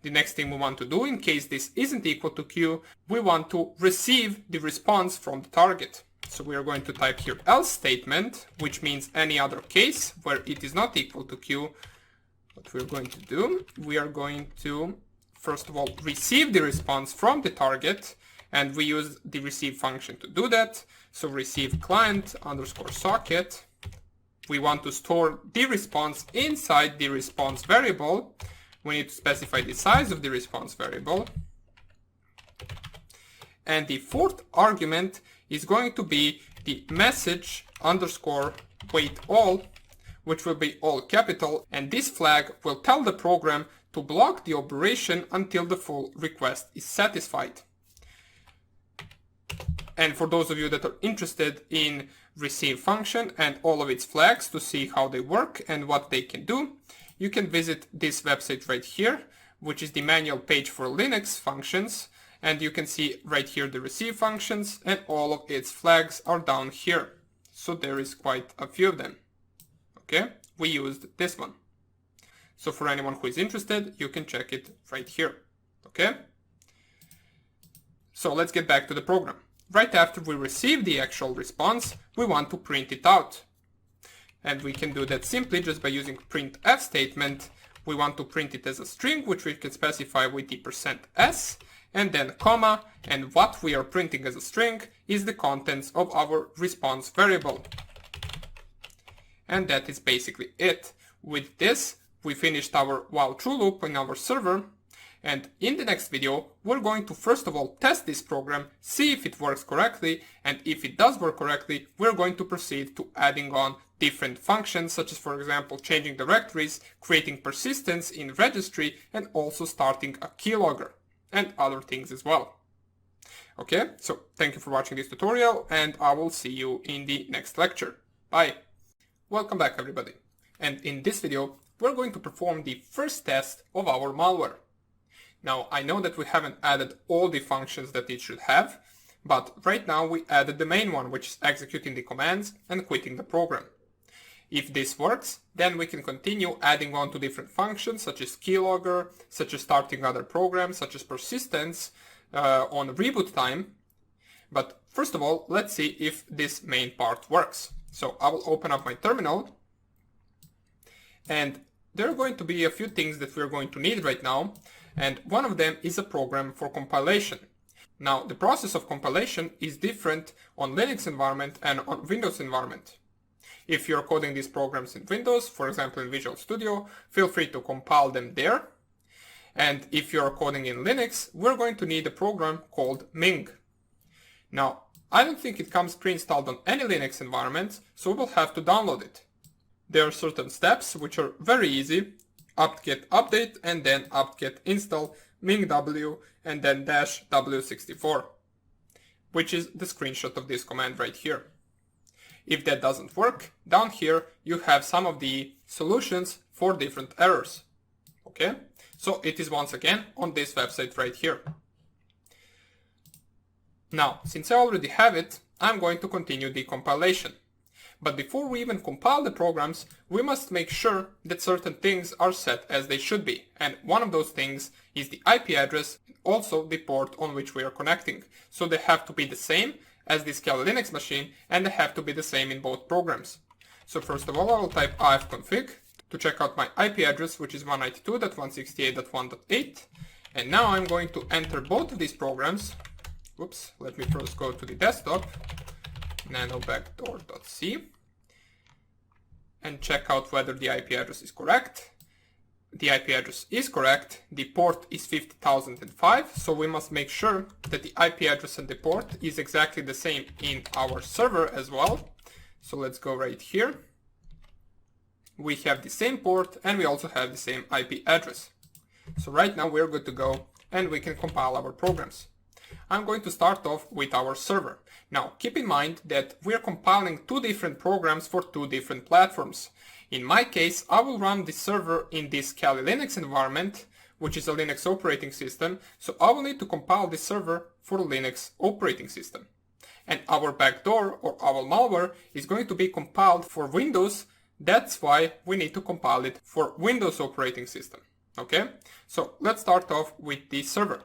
The next thing we want to do, in case this isn't equal to Q, we want to receive the response from the target. So we are going to type here else statement, which means any other case where it is not equal to Q. What we're going to do, we are going to first of all receive the response from the target, and we use the receive function to do that. So receive client underscore socket. We want to store the response inside the response variable. We need to specify the size of the response variable. And the fourth argument is going to be the message underscore wait all, which will be all capital, and this flag will tell the program to block the operation until the full request is satisfied. And for those of you that are interested in receive function and all of its flags to see how they work and what they can do, you can visit this website right here, which is the manual page for Linux functions. And you can see right here the receive functions, and all of its flags are down here. So there is quite a few of them. Okay, we used this one. So for anyone who is interested, you can check it right here. Okay. So let's get back to the program. Right after we receive the actual response, we want to print it out. And we can do that simply just by using printf statement. We want to print it as a string, which we can specify with the %s. And then comma, and what we are printing as a string is the contents of our response variable. And that is basically it. With this, we finished our while true loop in our server. And in the next video, we're going to first of all test this program, see if it works correctly, and if it does work correctly, we're going to proceed to adding on different functions, such as, for example, changing directories, creating persistence in registry, and also starting a keylogger. and other things as well. Okay, so thank you for watching this tutorial, and I will see you in the next lecture. Bye! Welcome back, everybody. And in this video, we're going to perform the first test of our malware. Now, I know that we haven't added all the functions that it should have, but right now we added the main one, which is executing the commands and quitting the program. If this works, then we can continue adding on to different functions such as Keylogger, such as starting other programs, such as persistence, on reboot time. But first of all, let's see if this main part works. So I will open up my terminal, and there are going to be a few things that we're going to need right now, and one of them is a program for compilation. Now, the process of compilation is different on Linux environment and on Windows environment. If you're coding these programs in Windows, for example in Visual Studio, feel free to compile them there. And if you're coding in Linux, we're going to need a program called Ming. Now, I don't think it comes pre-installed on any Linux environment, so we will have to download it. There are certain steps which are very easy: apt-get update and then apt-get install mingw and then -w64, which is the screenshot of this command right here. If that doesn't work, down here you have some of the solutions for different errors. Okay? So it is once again on this website right here. Now, since I already have it, I'm going to continue the compilation. But before we even compile the programs, we must make sure that certain things are set as they should be. And one of those things is the IP address, also the port on which we are connecting. So they have to be the same as this Kali Linux machine, and they have to be the same in both programs. So first of all, I will type ifconfig to check out my IP address, which is 192.168.1.8. And now I'm going to enter both of these programs. Whoops, let me first go to the desktop, nanobackdoor.c, and check out whether the IP address is correct. The IP address is correct. The port is 50,005, so we must make sure that the IP address and the port is exactly the same in our server as well. So let's go right here. We have the same port and we also have the same IP address. So right now we're good to go and we can compile our programs. I'm going to start off with our server. Now keep in mind that we're compiling two different programs for two different platforms. In my case, I will run the server in this Kali Linux environment, which is a Linux operating system, so I will need to compile the server for Linux operating system. And our backdoor or our malware is going to be compiled for Windows. That's why we need to compile it for Windows operating system. Okay, so let's start off with the server.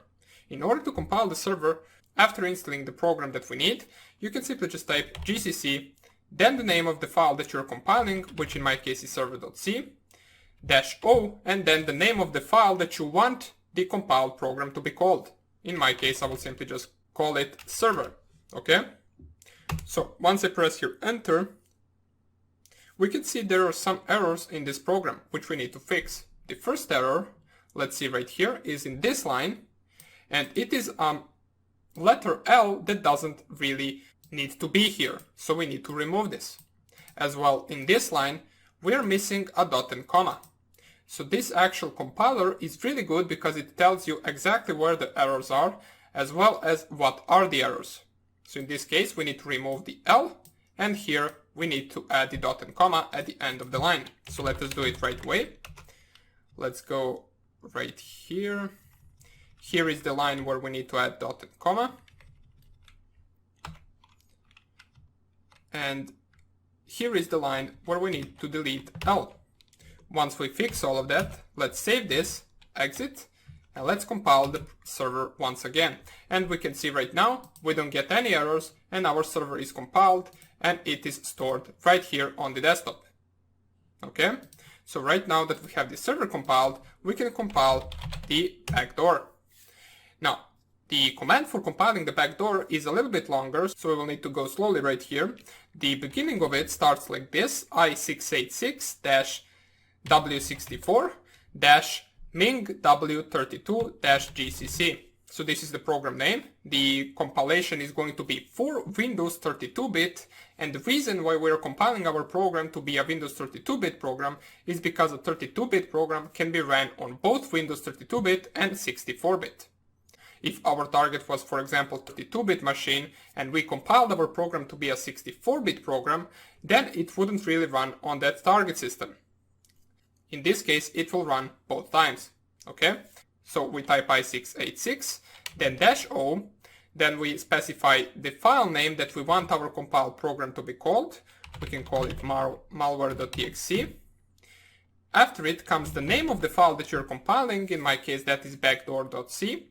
In order to compile the server, after installing the program that we need, you can simply just type gcc, then the name of the file that you're compiling, which in my case is server.c, -o, and then the name of the file that you want the compiled program to be called. In my case, I will simply just call it server. Okay, so once I press here enter, we can see there are some errors in this program which we need to fix. The first error, let's see right here, is in this line, and it is letter L that doesn't really need to be here, so we need to remove this. As well, in this line, we're missing a dot and comma. So this actual compiler is really good because it tells you exactly where the errors are, as well as what are the errors. So in this case, we need to remove the L, and here we need to add the dot and comma at the end of the line. So let us do it right away. Let's go right here. Here is the line where we need to add dot and comma. And here is the line where we need to delete L. Once we fix all of that, let's save this, exit, and let's compile the server once again. And we can see right now we don't get any errors and our server is compiled and it is stored right here on the desktop. Okay, so right now that we have the server compiled, we can compile the backdoor. Now, the command for compiling the backdoor is a little bit longer, so we will need to go slowly right here. The beginning of it starts like this: i686-w64-mingw32-gcc. So this is the program name. The compilation is going to be for Windows 32-bit, and the reason why we're compiling our program to be a Windows 32-bit program is because a 32-bit program can be ran on both Windows 32-bit and 64-bit. If our target was, for example, 32-bit machine and we compiled our program to be a 64-bit program, then it wouldn't really run on that target system. In this case, it will run both times. Okay? So we type i686, then -o, then we specify the file name that we want our compiled program to be called. We can call it malware.txt. After it comes the name of the file that you're compiling, in my case that is backdoor.c.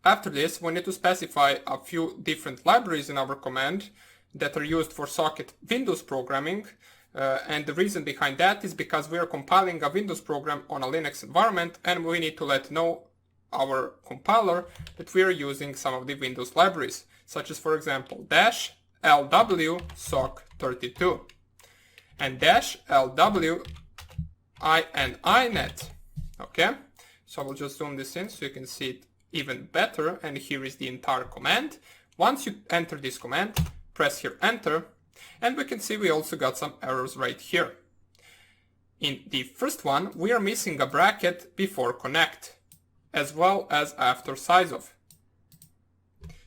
After this, we need to specify a few different libraries in our command that are used for socket Windows programming. And the reason behind that is because we are compiling a Windows program on a Linux environment and we need to let know our compiler that we are using some of the Windows libraries, such as, for example, -lw soc32 and -lw -inet. Okay, so I will just zoom this in so you can see it even better, and here is the entire command. Once you enter this command, press here enter, and we can see we also got some errors right here. In the first one, we are missing a bracket before connect, as well as after size of.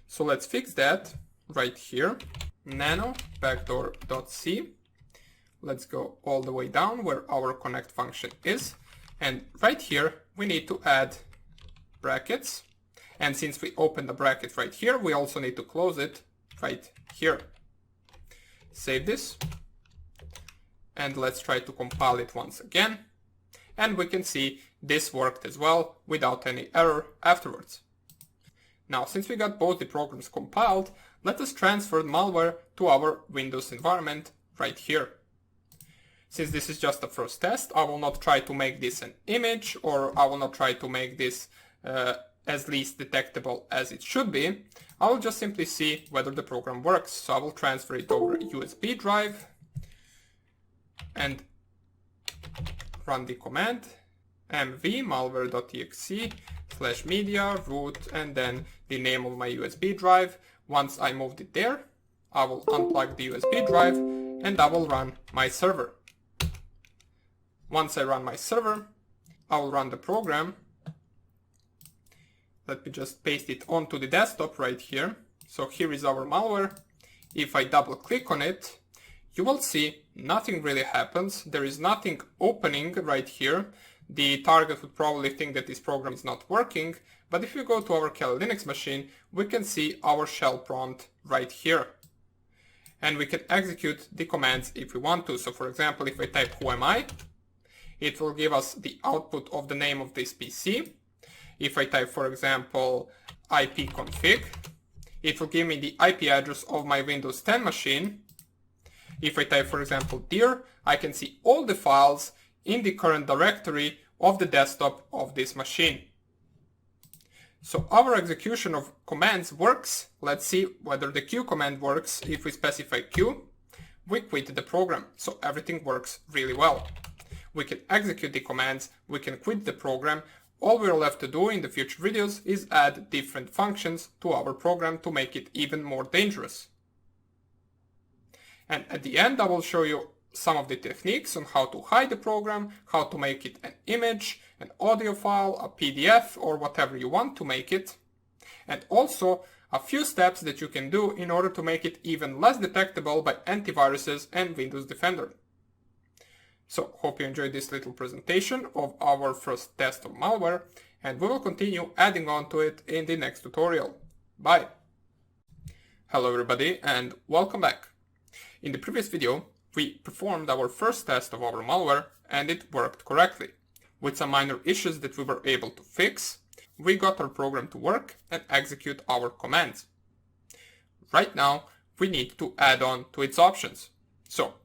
So let's fix that right here. Nano backdoor.c. Let's go all the way down where our connect function is. And right here, we need to add brackets. And since we opened the bracket right here, we also need to close it right here. Save this. And let's try to compile it once again. And we can see this worked as well without any error afterwards. Now, since we got both the programs compiled, let us transfer malware to our Windows environment right here. Since this is just a first test, I will not try to make this an image, or I will not try to make this as least detectable as it should be. I will just simply see whether the program works. So I will transfer it over a USB drive and run the command mv malware.txt/media root and then the name of my USB drive. Once I moved it there, I will unplug the USB drive and I will run my server. Once I run my server, I will run the program. Let me just paste it onto the desktop right here. So here is our malware. If I double click on it, you will see nothing really happens. There is nothing opening right here. The target would probably think that this program is not working. But if you go to our Kali Linux machine, we can see our shell prompt right here. And we can execute the commands if we want to. So for example, if I type who am I, it will give us the output of the name of this PC. If I type, for example, ipconfig, it will give me the IP address of my Windows 10 machine. If I type, for example, dir, I can see all the files in the current directory of the desktop of this machine. So our execution of commands works. Let's see whether the Q command works. If we specify Q, we quit the program. So everything works really well. We can execute the commands, we can quit the program. All we're left to do in the future videos is add different functions to our program to make it even more dangerous. And at the end, I will show you some of the techniques on how to hide the program, how to make it an image, an audio file, a PDF, or whatever you want to make it. And also a few steps that you can do in order to make it even less detectable by antiviruses and Windows Defender. So, hope you enjoyed this little presentation of our first test of malware, and we will continue adding on to it in the next tutorial. Bye! Hello everybody, and welcome back. In the previous video, we performed our first test of our malware, and it worked correctly. With some minor issues that we were able to fix, we got our program to work and execute our commands. Right now, we need to add on to its options. So,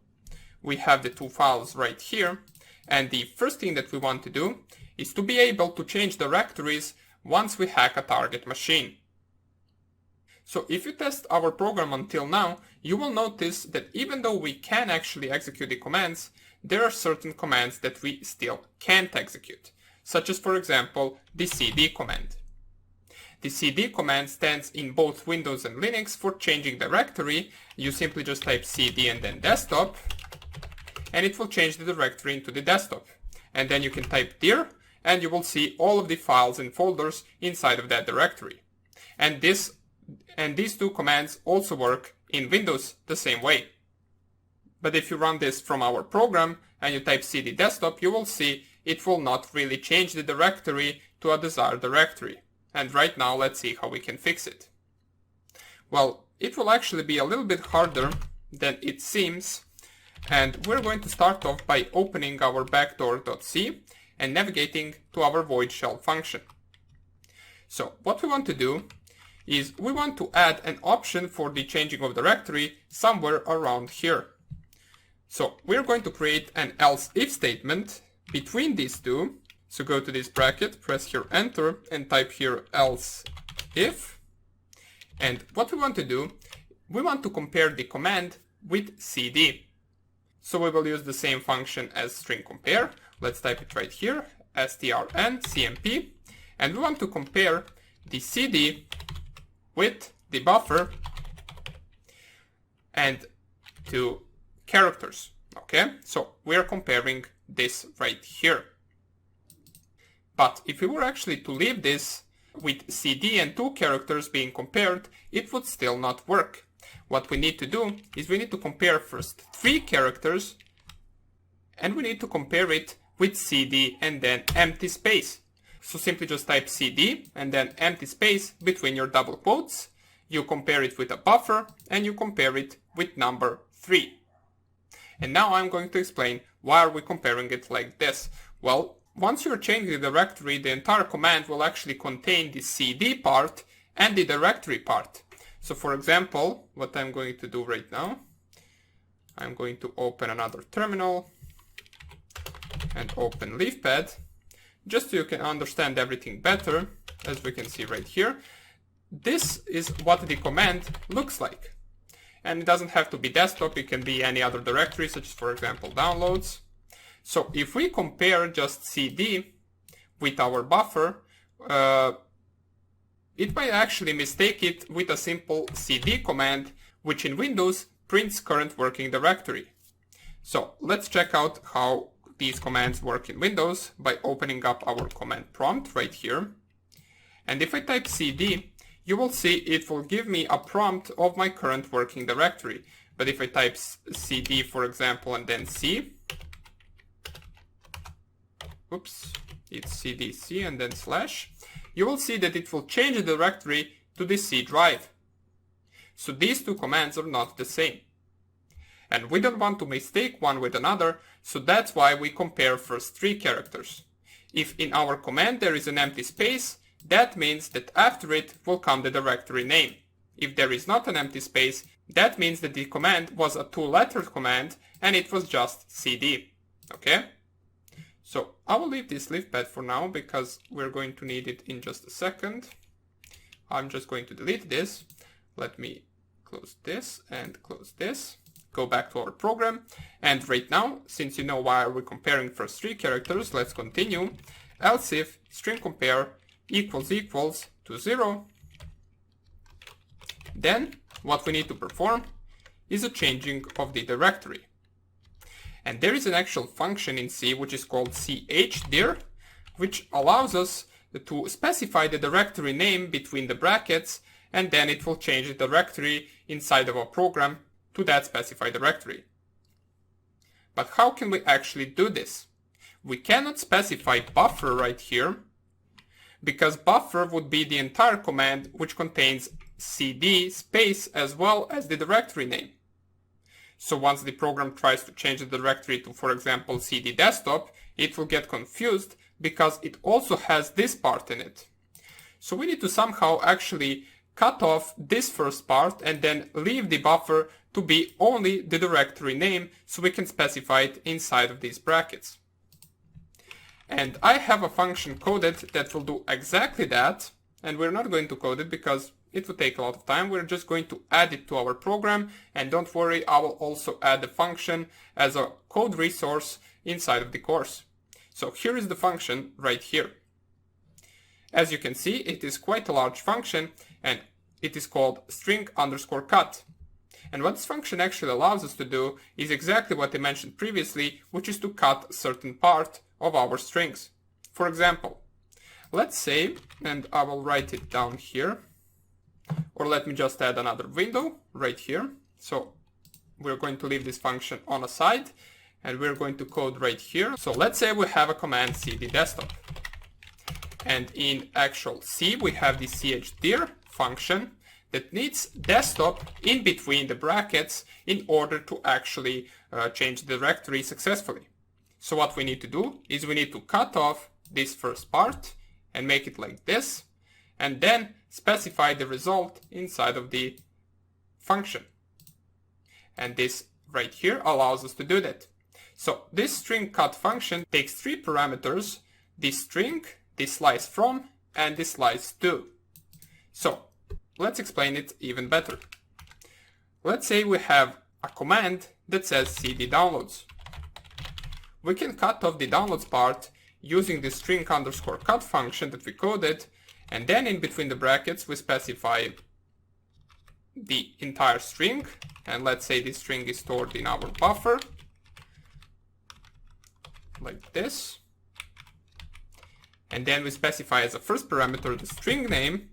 we have the two files right here, and the first thing that we want to do is to be able to change directories once we hack a target machine. So if you test our program until now, you will notice that even though we can actually execute the commands, there are certain commands that we still can't execute, such as, for example, the cd command. The cd command stands in both Windows and Linux for changing directory. You simply just type cd and then desktop, and it will change the directory into the desktop. And then you can type dir, and you will see all of the files and folders inside of that directory. And these two commands also work in Windows the same way. But if you run this from our program and you type cd desktop, you will see it will not really change the directory to a desired directory. And right now, let's see how we can fix it. Well, it will actually be a little bit harder than it seems. And we're going to start off by opening our backdoor.c and navigating to our void shell function. So what we want to do is we want to add an option for the changing of directory somewhere around here. So we're going to create an else if statement between these two. So go to this bracket, press here enter and type here else if. And what we want to do, we want to compare the command with cd. So we will use the same function as string compare. Let's type it right here, strncmp. And we want to compare the cd with the buffer and to characters. Okay, so we're comparing this right here. But if we were actually to leave this with cd and two characters being compared, it would still not work. What we need to do is we need to compare first 3 characters, and we need to compare it with cd and then empty space. So simply just type cd and then empty space between your double quotes. You compare it with a buffer and you compare it with number 3. And now I'm going to explain why are we comparing it like this. Well, once you're changing the directory, the entire command will actually contain the cd part and the directory part. So for example, what I'm going to do right now, I'm going to open another terminal and open LeafPad, just so you can understand everything better. As we can see right here, this is what the command looks like. And it doesn't have to be desktop, it can be any other directory, such as for example downloads. So if we compare just cd with our buffer, it might actually mistake it with a simple cd command, which in Windows prints current working directory. So let's check out how these commands work in Windows by opening up our command prompt right here. And if I type cd, you will see it will give me a prompt of my current working directory. But if I type cd, for example, and then c, it's cdc and then slash, you will see that it will change the directory to the C drive. So these two commands are not the same. And we don't want to mistake one with another, so that's why we compare first 3 characters. If in our command there is an empty space, that means that after it will come the directory name. If there is not an empty space, that means that the command was a 2-letter command and it was just cd. Okay? So I will leave this LeafPad for now because we're going to need it in just a second. I'm just going to delete this. Let me close this and close this. Go back to our program. And right now, since you know why we're comparing first 3 characters, let's continue. Else if string compare equals to 0. Then what we need to perform is a changing of the directory. And there is an actual function in C which is called chdir, which allows us to specify the directory name between the brackets, and then it will change the directory inside of our program to that specified directory. But how can we actually do this? We cannot specify buffer right here, because buffer would be the entire command which contains cd space as well as the directory name. So once the program tries to change the directory to, for example, cd desktop, it will get confused because it also has this part in it. So we need to somehow actually cut off this first part and then leave the buffer to be only the directory name so we can specify it inside of these brackets. And I have a function coded that will do exactly that, and we're not going to code it because it would take a lot of time. We're just going to add it to our program, and don't worry, I will also add the function as a code resource inside of the course. So here is the function right here. As you can see, it is quite a large function, and it is called string_cut. And what this function actually allows us to do is exactly what I mentioned previously, which is to cut a certain part of our strings. For example, let's say, and I will write it down here, Or let me just add another window right here. So we're going to leave this function on a side and we're going to code right here. So let's say we have a command cd desktop. And in actual C, we have the chdir function that needs desktop in between the brackets in order to actually change the directory successfully. So what we need to do is we need to cut off this first part and make it like this, and then specify the result inside of the function. And this right here allows us to do that. So this string cut function takes three parameters: this string, this slice from, and this slice to. So let's explain it even better. Let's say we have a command that says cd downloads. We can cut off the downloads part using the string underscore cut function that we coded, and then in between the brackets we specify the entire string, and let's say this string is stored in our buffer like this, and then we specify as a first parameter the string name.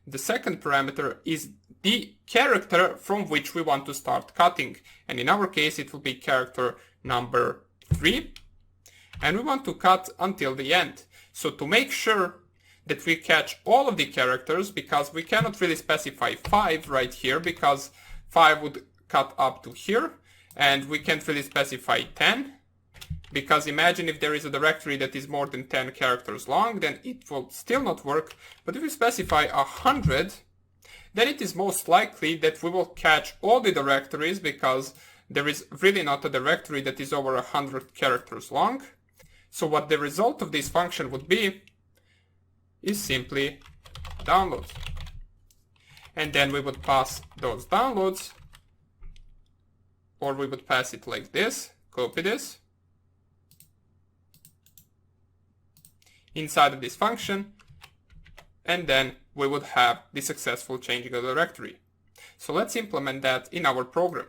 The second parameter is the character from which we want to start cutting, and in our case it will be character number 3, and we want to cut until the end. So to make sure that we catch all of the characters, because we cannot really specify 5 right here, because 5 would cut up to here, and we can't really specify 10, because imagine if there is a directory that is more than 10 characters long, then it will still not work. But if we specify 100, then it is most likely that we will catch all the directories, because there is really not a directory that is over 100 characters long. So what the result of this function would be is simply downloads. And then we would pass those downloads, or we would pass it like this, copy this, inside of this function, and then we would have the successful changing of the directory. So let's implement that in our program.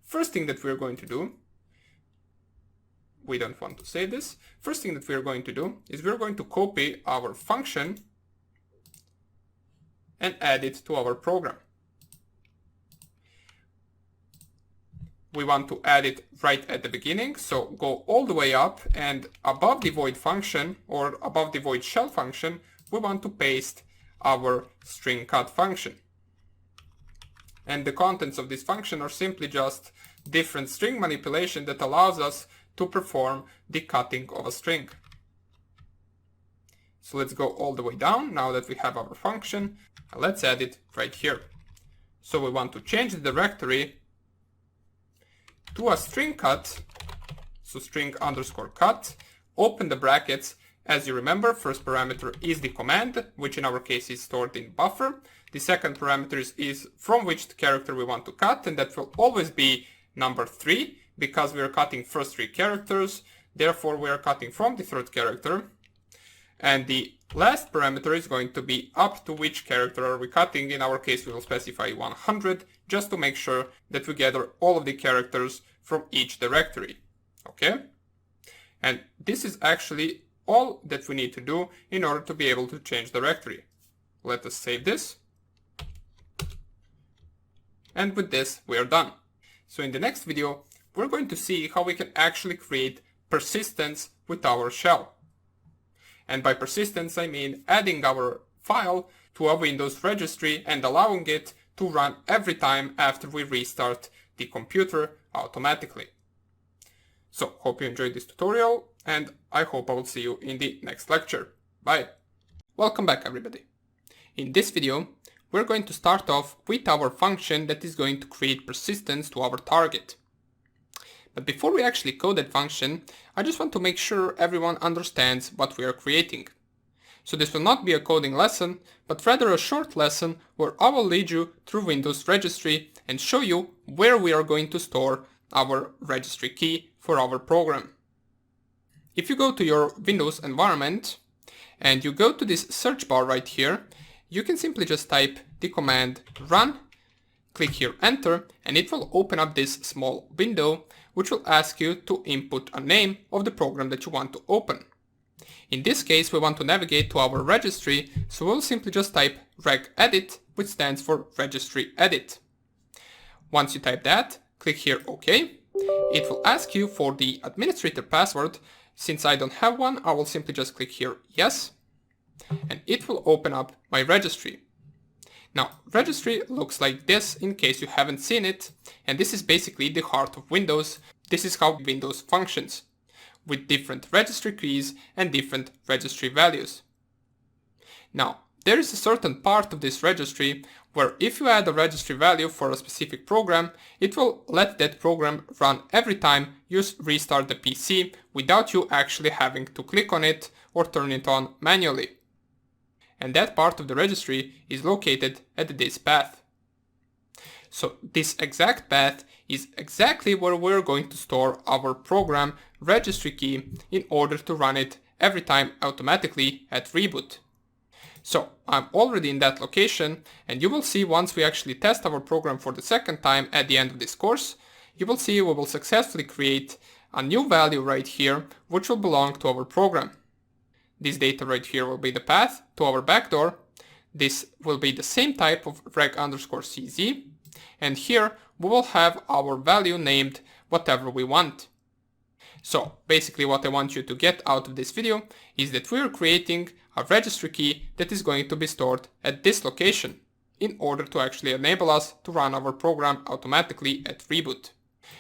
First thing that we're going to do, we don't want to say this, first thing that we're going to do is we're going to copy our function and add it to our program. We want to add it right at the beginning, so go all the way up, and above the void function or above the void shell function, we want to paste our string cut function. And the contents of this function are simply just different string manipulation that allows us to perform the cutting of a string. So let's go all the way down now that we have our function, and let's add it right here. So we want to change the directory to a string cut, so string underscore cut, open the brackets. As you remember, first parameter is the command, which in our case is stored in buffer. The second parameter is from which character we want to cut, and that will always be number 3, because we are cutting first 3 characters, therefore we are cutting from the third character. And the last parameter is going to be up to which character are we cutting. In our case we will specify 100, just to make sure that we gather all of the characters from each directory. Okay? And this is actually all that we need to do in order to be able to change directory. Let us save this. And with this we are done. So in the next video we're going to see how we can actually create persistence with our shell. And by persistence I mean adding our file to a Windows registry and allowing it to run every time after we restart the computer automatically. So hope you enjoyed this tutorial, and I hope I will see you in the next lecture. Bye! Welcome back everybody. In this video we're going to start off with our function that is going to create persistence to our target. But before we actually code that function, I just want to make sure everyone understands what we are creating. So this will not be a coding lesson, but rather a short lesson where I will lead you through Windows registry and show you where we are going to store our registry key for our program. If you go to your Windows environment and you go to this search bar right here, you can simply just type the command run, click here enter, and it will open up this small window which will ask you to input a name of the program that you want to open. In this case, we want to navigate to our registry, so we'll simply just type regedit, which stands for registry edit. Once you type that, click here OK. It will ask you for the administrator password. Since I don't have one, I will simply just click here yes, and it will open up my registry. Now, registry looks like this in case you haven't seen it, and this is basically the heart of Windows. This is how Windows functions, with different registry keys and different registry values. Now, there is a certain part of this registry where if you add a registry value for a specific program, it will let that program run every time you restart the PC without you actually having to click on it or turn it on manually. And that part of the registry is located at this path. So this exact path is exactly where we're going to store our program registry key in order to run it every time automatically at reboot. So I'm already in that location, and you will see once we actually test our program for the second time at the end of this course, you will see we will successfully create a new value right here which will belong to our program. This data right here will be the path to our backdoor. This will be the same type of reg_cz, and here we will have our value named whatever we want. So basically what I want you to get out of this video is that we are creating a registry key that is going to be stored at this location in order to actually enable us to run our program automatically at reboot.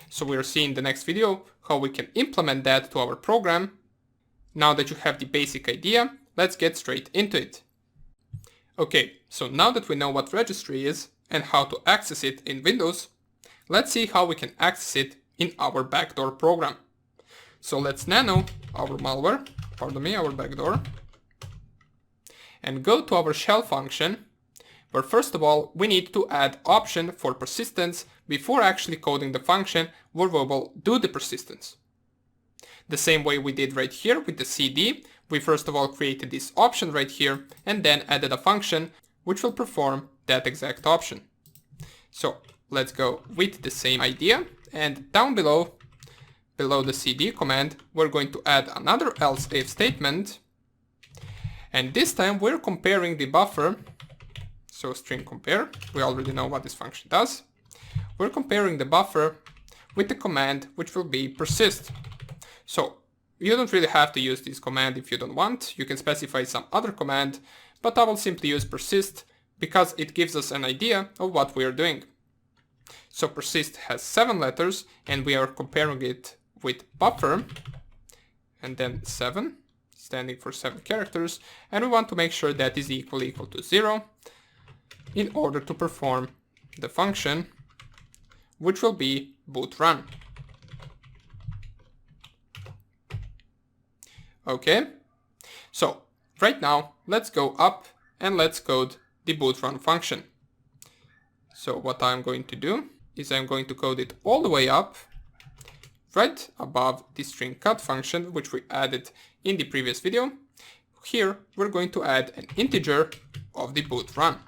So we are seeing in the next video how we can implement that to our program. Now that you have the basic idea, let's get straight into it. Okay, so now that we know what registry is and how to access it in Windows, let's see how we can access it in our backdoor program. So let's nano our our backdoor, and go to our shell function, where first of all we need to add option for persistence before actually coding the function where we will do the persistence. The same way we did right here with the cd, we first of all created this option right here and then added a function which will perform that exact option. So let's go with the same idea, and down below the cd command, we're going to add another else if statement, and this time we're comparing the buffer. So string compare, we already know what this function does. We're comparing the buffer with the command which will be persist. So you don't really have to use this command if you don't want. You can specify some other command, but I will simply use persist because it gives us an idea of what we are doing. So persist has 7 letters and we are comparing it with buffer and then 7, standing for 7 characters, and we want to make sure that is equal to 0 in order to perform the function which will be boot run. Okay, so right now let's go up and let's code the boot run function. So what I'm going to do is I'm going to code it all the way up, right above the string cut function which we added in the previous video. Here we're going to add an integer of the boot run.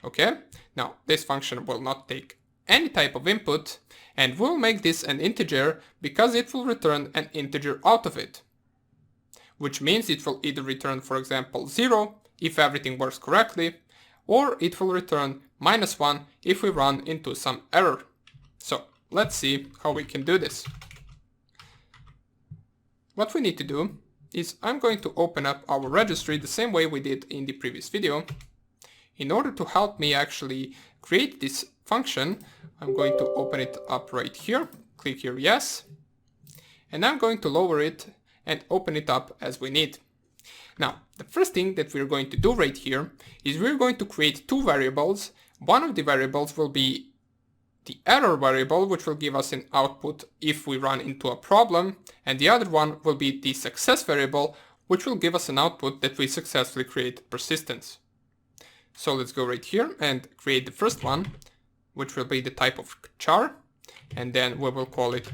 Okay, now this function will not take any type of input, and we'll make this an integer because it will return an integer out of it, which means it will either return, for example, 0 if everything works correctly, or it will return -1 if we run into some error. So let's see how we can do this. What we need to do is I'm going to open up our registry the same way we did in the previous video. In order to help me actually create this function, I'm going to open it up right here, click here yes, and I'm going to lower it and open it up as we need. Now, the first thing that we're going to do right here is we're going to create 2 variables. One of the variables will be the error variable, which will give us an output if we run into a problem, and the other one will be the success variable, which will give us an output that we successfully created persistence. So let's go right here and create the first one, which will be the type of char, and then we will call it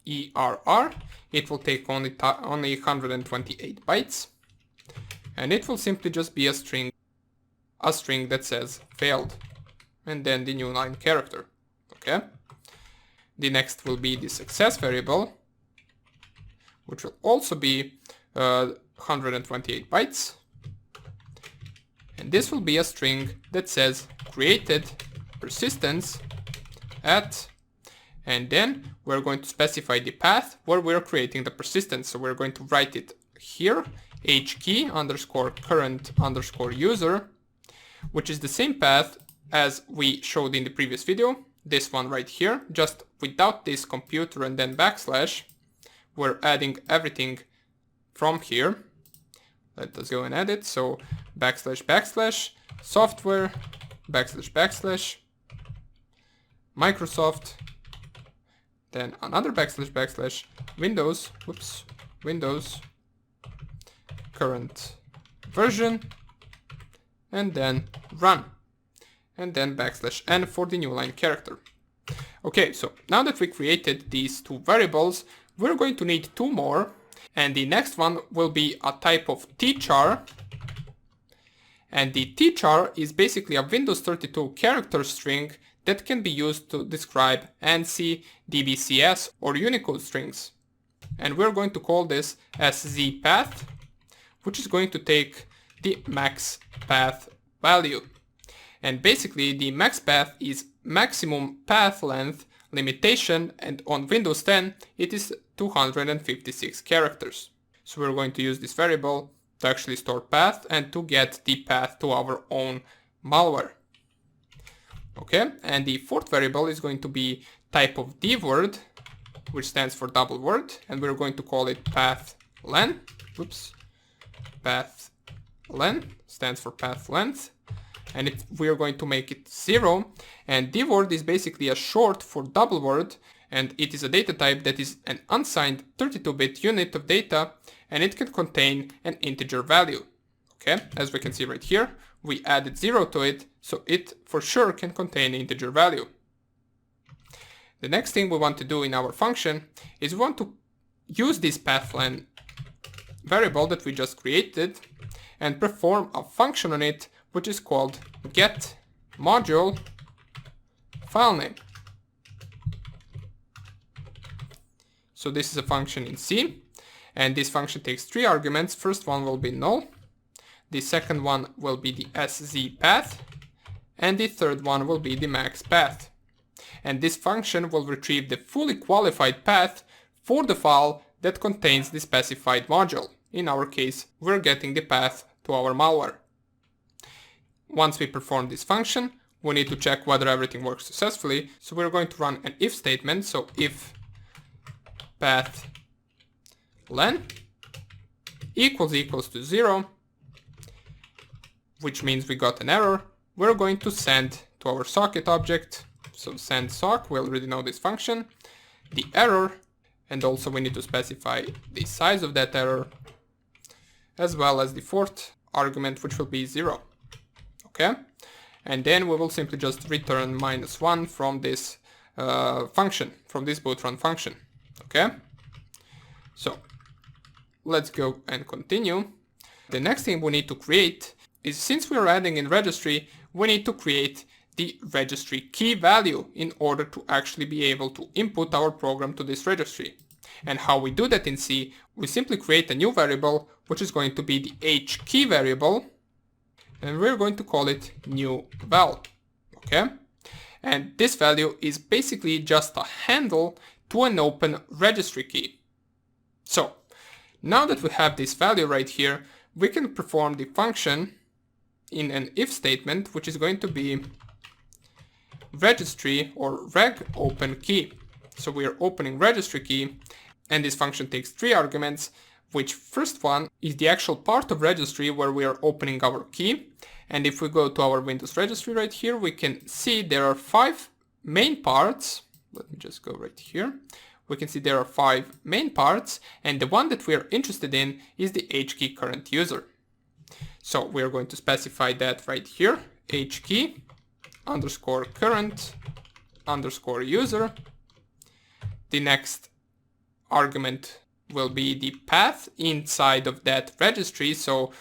ERR. It will take only 128 bytes, and it will simply just be a string that says failed, and then the new line character. Okay. The next will be the success variable, which will also be 128 bytes. And this will be a string that says created persistence at, and then we're going to specify the path where we're creating the persistence. So we're going to write it here, hkey underscore current underscore user, which is the same path as we showed in the previous video, this one right here, just without this computer and then backslash. We're adding everything from here. Let us go and add it. So backslash backslash software backslash backslash Microsoft, then another backslash backslash Windows, Windows current version, and then run, and then backslash n for the new line character. Okay, so now that we created these two variables, we're going to need two more, and the next one will be a type of tchar, and the tchar is basically a Windows 32 character string that can be used to describe ANSI, DBCS, or Unicode strings. And we're going to call this szpath, which is going to take the max path value. And basically the max path is maximum path length limitation, and on Windows 10 it is 256 characters. So we're going to use this variable to actually store path and to get the path to our own malware. Okay, and the fourth variable is going to be type of dword, which stands for double word, and we're going to call it pathlen. Pathlen stands for path length, and we're going to make it 0. And dword is basically a short for double word, and it is a data type that is an unsigned 32-bit unit of data, and it can contain an integer value. Okay, as we can see right here, we added 0 to it, so it for sure can contain an integer value. The next thing we want to do in our function is we want to use this pathlen variable that we just created and perform a function on it, which is called get module filename. So this is a function in C, and this function takes 3 arguments. First one will be null, the second one will be the szpath, and the third one will be the max path. And this function will retrieve the fully qualified path for the file that contains the specified module. In our case, we're getting the path to our malware. Once we perform this function, we need to check whether everything works successfully. So we're going to run an if statement. So if pathlen equals to 0, which means we got an error, we're going to send to our socket object. So send sock, we already know this function, the error, and also we need to specify the size of that error, as well as the fourth argument, which will be 0. Okay, and then we will simply just return -1 from this function, from this bootrun function. Okay, so let's go and continue. The next thing we need to create is, since we are adding in registry, we need to create the registry key value in order to actually be able to input our program to this registry. And how we do that in C, we simply create a new variable, which is going to be the hkey variable, and we're going to call it new val. Okay, and this value is basically just a handle to an open registry key. So now that we have this value right here, we can perform the function in an if statement, which is going to be registry or reg open key. So we are opening registry key, and this function takes 3 arguments, which first one is the actual part of registry where we are opening our key. And if we go to our Windows registry right here, we can see there are 5 main parts. Let me just go right here. We can see there are 5 main parts, and the one that we are interested in is the hkey current user. So we are going to specify that right here, hkey underscore current underscore user. The next argument will be the path inside of that registry. So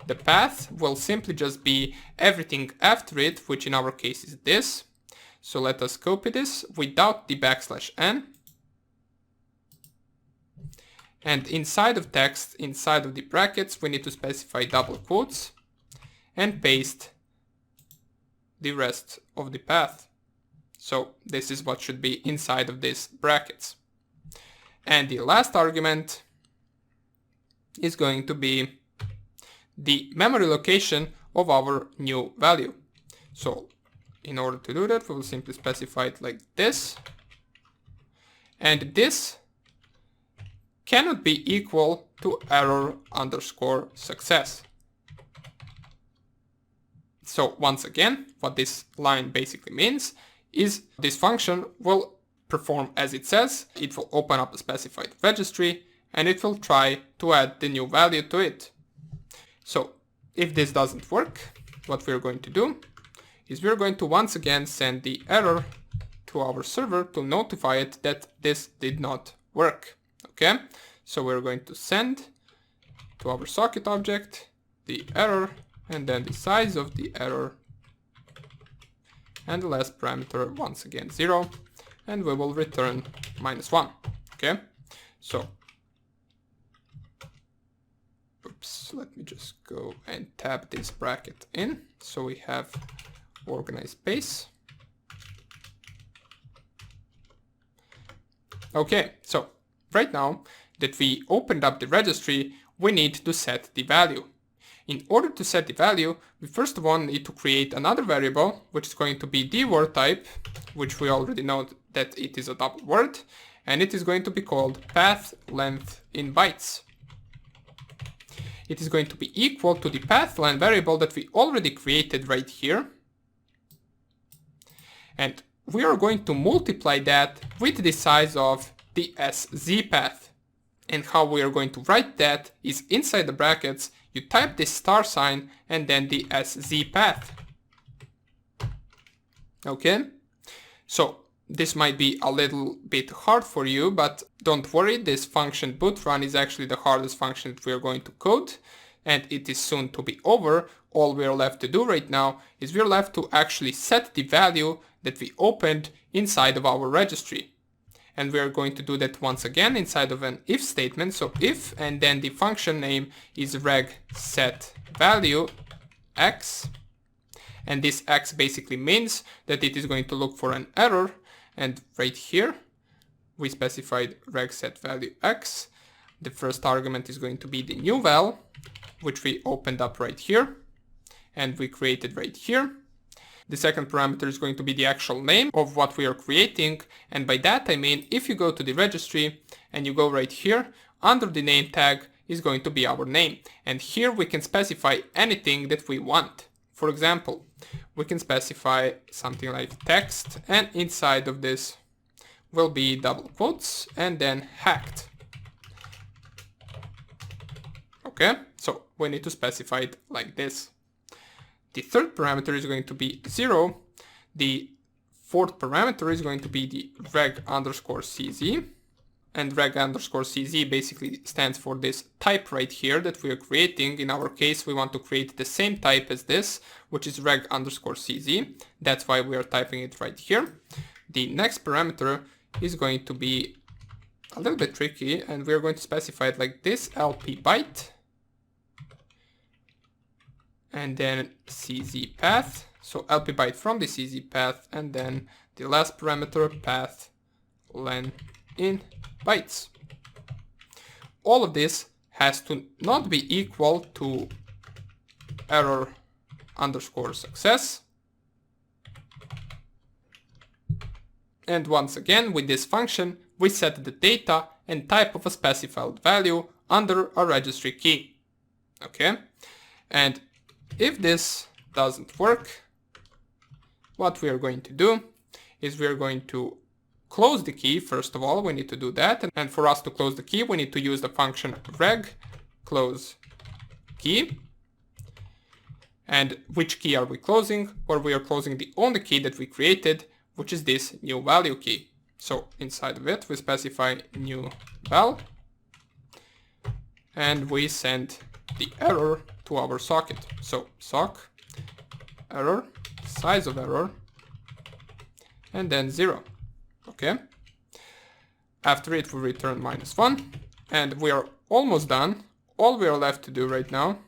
the path will simply just be everything after it, which in our case is this. So let us copy this without the \n. And inside of text, inside of the brackets, we need to specify double quotes and paste the rest of the path. So this is what should be inside of these brackets. And the last argument is going to be the memory location of our new value. So in order to do that, we will simply specify it like this. And this cannot be equal to error underscore success. So once again, what this line basically means is this function will perform as it says. It will open up a specified registry and it will try to add the new value to it. So if this doesn't work, what we're going to do is we're going to once again send the error to our server to notify it that this did not work. Okay, so we're going to send to our socket object the error and then the size of the error and the last parameter once again 0, and we will return -1. Okay, so oops, let me just go and tab this bracket in so we have organized space. Okay, so right now that we opened up the registry, we need to set the value. In order to set the value, we first of all need to create another variable, which is going to be the word type, which we already know that it is a double word, and it is going to be called path length in bytes. It is going to be equal to the path length variable that we already created right here. And we are going to multiply that with the size of the SZ path. And how we are going to write that is inside the brackets, you type this star sign and then the SZ path. Okay, so this might be a little bit hard for you, but don't worry, this function bootrun is actually the hardest function that we are going to code, and it is soon to be over. All we are left to do right now is we are left to actually set the value that we opened inside of our registry. And we are going to do that once again inside of an if statement. So if, and then the function name is reg set value x. And this x basically means that it is going to look for an error. And right here, we specified reg set value x. The first argument is going to be the new val, which we opened up right here. And we created right here. The second parameter is going to be the actual name of what we are creating. And by that I mean, if you go to the registry and you go right here, under the name tag is going to be our name. And here we can specify anything that we want. For example, we can specify something like text, and inside of this will be double quotes and then hacked. Okay, so we need to specify it like this. The third parameter is going to be 0. The fourth parameter is going to be the reg underscore cz. And reg underscore cz basically stands for this type right here that we are creating. In our case, we want to create the same type as this, which is reg underscore cz. That's why we are typing it right here. The next parameter is going to be a little bit tricky, and we are going to specify it like this, lp byte. And then cz path, so lp byte from the cz path, and then the last parameter path len in bytes. All of this has to not be equal to error underscore success. And once again, with this function, we set the data and type of a specified value under a registry key. Okay, and if this doesn't work, what we are going to do is we are going to close the key. First of all, we need to do that. And for us to close the key, we need to use the function reg close key. And which key are we closing? Or we are closing the only key that we created, which is this new value key. So inside of it, we specify new val. And we send the error to our socket. So sock error, size of error, and then 0. Okay. After it, we return -1. And we are almost done. All we are left to do right now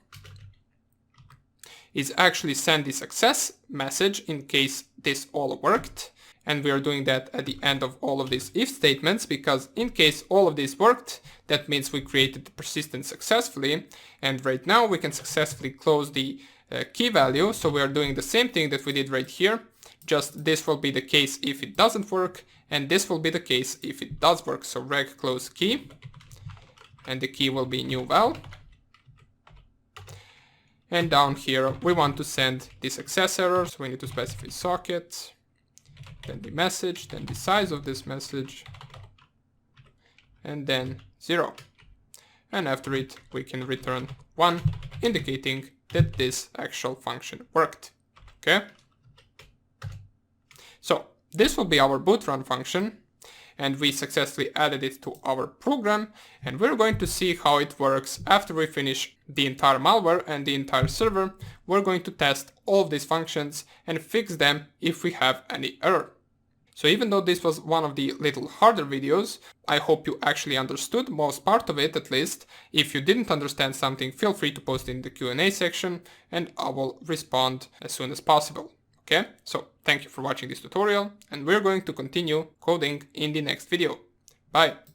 is actually send the success message in case this all worked. And we are doing that at the end of all of these if statements, because in case all of this worked, that means we created the persistent successfully. And right now we can successfully close the key value. So we are doing the same thing that we did right here. Just this will be the case if it doesn't work, and this will be the case if it does work. So reg close key, and the key will be new val. And down here we want to send the success error, so we need to specify socket, then the message, then the size of this message, and then 0. And after it we can return 1, indicating that this actual function worked. Okay? So this will be our boot run function, and we successfully added it to our program, and we're going to see how it works after we finish the entire malware and the entire server. We're going to test all of these functions and fix them if we have any error. So even though this was one of the little harder videos, I hope you actually understood most part of it at least. If you didn't understand something, feel free to post it in the Q&A section and I will respond as soon as possible. Okay, so thank you for watching this tutorial, and we're going to continue coding in the next video. Bye!